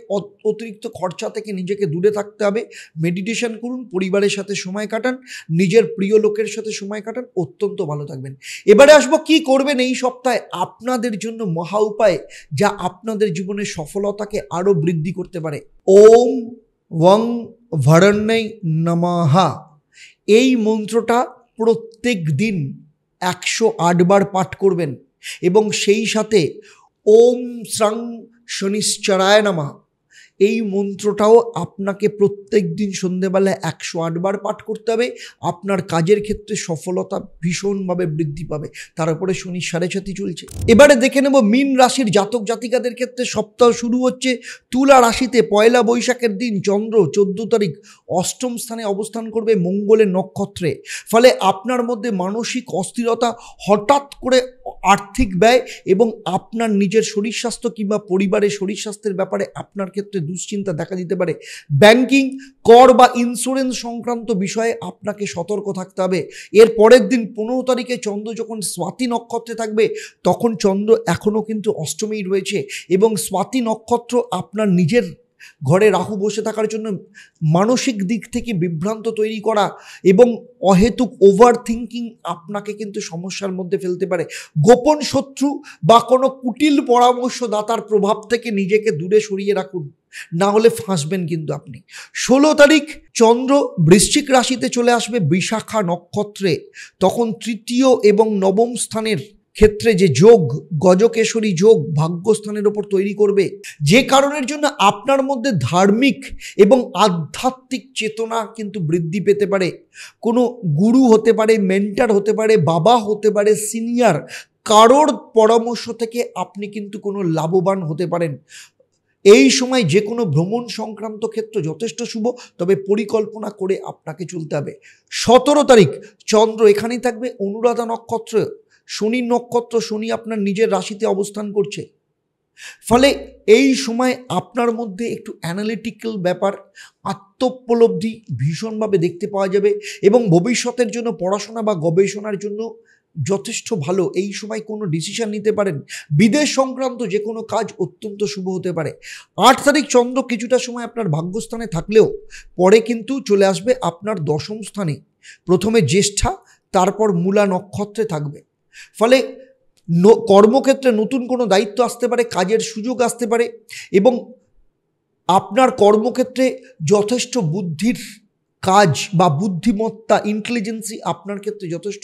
অতিরিক্ত খরচা থেকে নিজেকে দূরে থাকতে হবে। মেডিটেশন করুন, পরিবারের সাথে সময় কাটান, নিজের প্রিয় লোকের সাথে সময় কাটান, অত্যন্ত ভালো থাকবেন। এবারে আসবো কি করবেন এই সপ্তাহে আপনাদের জন্য মহা উপায়, যা আপনাদের জীবনের সফলতাকে আরো বৃদ্ধি করতে পারে। ওম ওং ভরণ্যৈ নমঃ, এই মন্ত্রটা প্রত্যেক দিন 108 বার পাঠ করবেন এবং সেই সাথে ওম শ্রাং শনিশ্চরায় নমঃ, এই মন্ত্রটাও আপনাকে প্রত্যেক দিন সন্ধ্যেবেলায় 108 বার পাঠ করতে হবে। আপনার কাজের ক্ষেত্রে সফলতা ভীষণভাবে বৃদ্ধি পাবে। তার উপরে শনি 7.5 চলছে। এবারে দেখে নেব মীন রাশির জাতক জাতিকাদের ক্ষেত্রে। সপ্তাহ শুরু হচ্ছে তুলা রাশিতে। পয়লা বৈশাখের দিন চন্দ্র 14 তারিখ অষ্টম স্থানে অবস্থান করবে মঙ্গলের নক্ষত্রে। ফলে আপনার মধ্যে মানসিক অস্থিরতা, হঠাৎ করে আর্থিক ব্যয় এবং আপনার নিজের শরীর স্বাস্থ্য কিংবা পরিবারের শরীর স্বাস্থ্যের ব্যাপারে আপনার ক্ষেত্রে দুশ্চিন্তা দেখা দিতে পারে। ব্যাংকিং, কর বা ইন্স্যুরেন্স সংক্রান্ত বিষয়ে আপনাকে সতর্ক থাকতে হবে। এর পরের দিন 15 তারিখে চন্দ্র যখন স্বাতি নক্ষত্রে থাকবে, তখন চন্দ্র এখনও কিন্তু অষ্টমেই রয়েছে এবং স্বাতি নক্ষত্র আপনার নিজের ঘরে রাহু বসে থাকার জন্য মানসিক দিক থেকে বিভ্রান্ত তৈরি করা এবং অহেতুক ওভার থিঙ্কিং আপনাকে কিন্তু সমস্যার মধ্যে ফেলতে পারে। গোপন শত্রু বা কোনো কুটিল পরামর্শদাতার প্রভাব থেকে নিজেকে দূরে সরিয়ে রাখুন, না হলে ফাঁসবেন কিন্তু আপনি। 16 তারিখ চন্দ্র বৃশ্চিক রাশিতে চলে আসবে বিশাখা নক্ষত্রে, তখন তৃতীয় এবং নবম স্থানের ক্ষেত্রে যে যোগ, গজকেশরী যোগ ভাগ্যস্থানের ওপর তৈরি করবে, যে কারণের জন্য আপনার মধ্যে ধার্মিক এবং আধ্যাত্মিক চেতনা কিন্তু বৃদ্ধি পেতে পারে। কোনো গুরু হতে পারে, মেন্টর হতে পারে, বাবা হতে পারে, সিনিয়র কারোর পরামর্শ থেকে আপনি কিন্তু কোনো লাভবান হতে পারেন। এই সময় যে কোনো ভ্রমণ সংক্রান্ত ক্ষেত্র যথেষ্ট শুভ, তবে পরিকল্পনা করে আপনাকে চলতে হবে। 17 তারিখ চন্দ্র এখানেই থাকবে অনুরাধা নক্ষত্র, শনির নক্ষত্র, শনি আপনার নিজের রাশিতে অবস্থান করছে। ফলে এই সময় আপনার মধ্যে একটু অ্যানালিটিক্যাল ব্যাপার, আত্মোপলব্ধি ভীষণভাবে দেখতে পাওয়া যাবে এবং ভবিষ্যতের জন্য পড়াশোনা বা গবেষণার জন্য যথেষ্ট ভালো। এই সময় কোনো ডিসিশন নিতে পারেন। বিদেশ সংক্রান্ত যে কোনো কাজ অত্যন্ত শুভ হতে পারে। 8 তারিখ চন্দ্র কিছুটা সময় আপনার ভাগ্যস্থানে থাকলেও পরে কিন্তু চলে আসবে আপনার দশম স্থানে। প্রথমে জ্যেষ্ঠা, তারপর মূলা নক্ষত্রে থাকবে। ফলে কর্মক্ষেত্রে নতুন কোনো দায়িত্ব আসতে পারে, কাজের সুযোগ আসতে পারে এবং আপনার কর্মক্ষেত্রে যথেষ্ট বুদ্ধির কাজ বা বুদ্ধিমত্তা, ইন্টেলিজেন্সি আপনার ক্ষেত্রে যথেষ্ট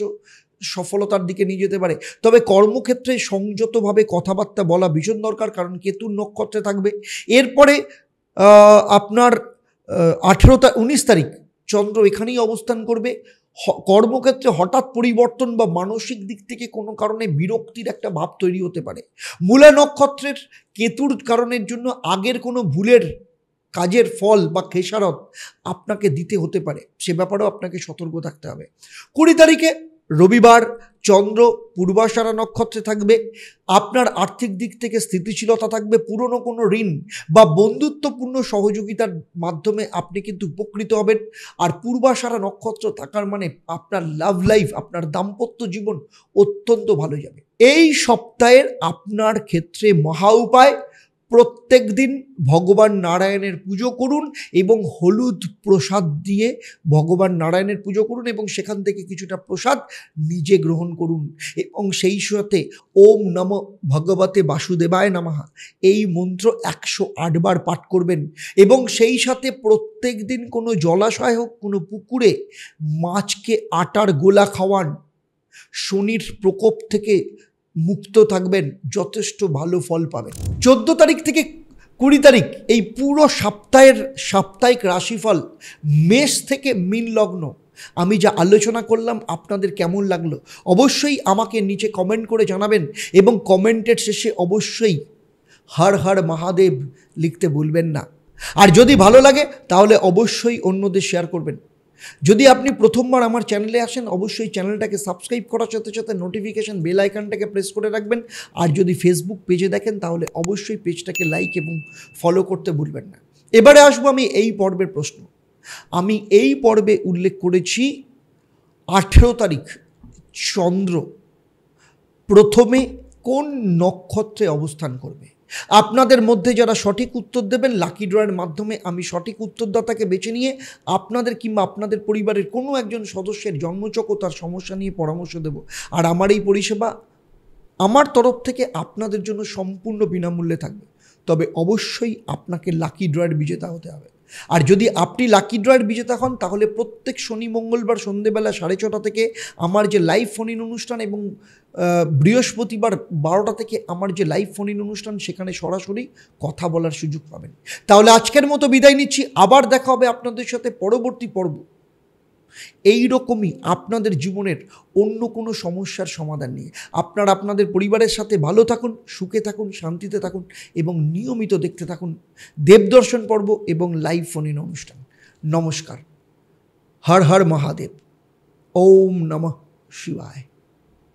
সফলতার দিকে নিয়ে যেতে পারে। তবে কর্মক্ষেত্রে সংযতভাবে কথাবার্তা বলা ভীষণ দরকার, কারণ কেতুর নক্ষত্রে থাকবে। এরপরে আপনার 19 তারিখ চন্দ্র এখানেই অবস্থান করবে। কর্মক্ষেত্রে হঠাৎ পরিবর্তন বা মানসিক দিক থেকে কোনো কারণে বিরক্তির একটা ভাব তৈরি হতে পারে। মূলা নক্ষত্রের কেতুর কারণের জন্য আগের কোনো ভুলের কাজের ফল বা খেসারত আপনাকে দিতে হতে পারে, সে ব্যাপারেও আপনাকে সতর্ক থাকতে হবে। 20 তারিখে রবিবার চন্দ্র পূর্বাষাঢ়া নক্ষত্রে থাকবে। আপনার আর্থিক দিক থেকে স্থিতিশীলতা থাকবে। পুরনো কোনো ঋণ বা বন্ধুত্বপূর্ণ সহযোগিতার মাধ্যমে আপনি কিন্তু উপকৃত হবেন। আর পূর্বাষাঢ়া নক্ষত্র থাকার মানে আপনার লাভ লাইফ, আপনার দাম্পত্য জীবন অত্যন্ত ভালো যাবে। এই সপ্তাহের আপনার ক্ষেত্রে মহা উপায়, প্রত্যেক দিন ভগবান নারায়ণের পুজো করুন এবং হলুদ প্রসাদ দিয়ে ভগবান নারায়ণের পুজো করুন এবং সেখান থেকে কিছুটা প্রসাদ নিজে গ্রহণ করুন এবং সেই সাথে ওম নমঃ ভগবতে বাসুদেবায় নমঃ এই মন্ত্র 108 বার পাঠ করবেন এবং সেই সাথে প্রত্যেক দিন কোনো জলাশয় হোক, কোনো পুকুরে মাছকে আটার গোলা খাওয়ান। শনির প্রকোপ থেকে মুক্ত থাকবেন, যথেষ্ট ভালো ফল পাবেন। 14 তারিখ থেকে 20 তারিখ এই পুরো সাপ্তাহিক রাশিফল মেষ থেকে মীন লগ্ন আমি যা আলোচনা করলাম আপনাদের কেমন লাগলো অবশ্যই আমাকে নিচে কমেন্ট করে জানাবেন এবং কমেন্টের শেষে অবশ্যই হর হর মহাদেব লিখতে ভুলবেন না। আর যদি ভালো লাগে তাহলে অবশ্যই অন্যদের শেয়ার করবেন। যদি আপনি প্রথমবার আমার চ্যানেলে আসেন অবশ্যই চ্যানেলটাকে সাবস্ক্রাইব করার সাথে সাথে নোটিফিকেশন বেল আইকনটাকে প্রেস করে রাখবেন। আর যদি ফেসবুক পেজে দেখেন তাহলে অবশ্যই পেজটাকে লাইক এবং ফলো করতে ভুলবেন না। এবারে আসবো আমি এই পর্বের প্রশ্ন। আমি এই পর্বে উল্লেখ করেছি 18 তারিখ চন্দ্র প্রথমে কোন নক্ষত্রে অবস্থান করবে। আপনাদের মধ্যে যারা সঠিক উত্তর দেবেন লাকি ড্রয়ের মাধ্যমে আমি সঠিক উত্তরদাতাকে বেছে নিয়ে আপনাদের কিংবা আপনাদের পরিবারের কোনো একজন সদস্যের জন্মছক ও তার সমস্যা নিয়ে পরামর্শ দেব। আর আমার এই পরিষেবা আমার তরফ থেকে আপনাদের জন্য সম্পূর্ণ বিনামূল্যে থাকবে। তবে অবশ্যই আপনাকে লাকি ড্রয়ের বিজেতা হতে হবে। আর যদি আপনি লাকি ড্রয়ের বিজেতা হন তাহলে প্রত্যেক শনি মঙ্গলবার সন্ধ্যেবেলা 6:30 থেকে আমার যে লাইভ ফোন ইন অনুষ্ঠান এবং বৃহস্পতিবার 12টা থেকে আমার যে লাইভ ফোন ইন অনুষ্ঠান সেখানে সরাসরি কথা বলার সুযোগ পাবেন। তাহলে আজকের মতো বিদায় নিচ্ছি, আবার দেখা হবে আপনাদের সাথে পরবর্তী পর্ব। এই রকমই আপনাদের জীবনের অন্য কোনো সমস্যার সমাধান নিয়ে। আপনারা আপনাদের পরিবারের সাথে ভালো থাকুন, সুখে থাকুন, শান্তিতে থাকুন এবং নিয়মিত দেখতে থাকুন দেবদর্শন পর্ব এবং লাইভ ফোন ইন অনুষ্ঠান। নমস্কার। হর হর মহাদেব। ওম নমঃ শিবায়।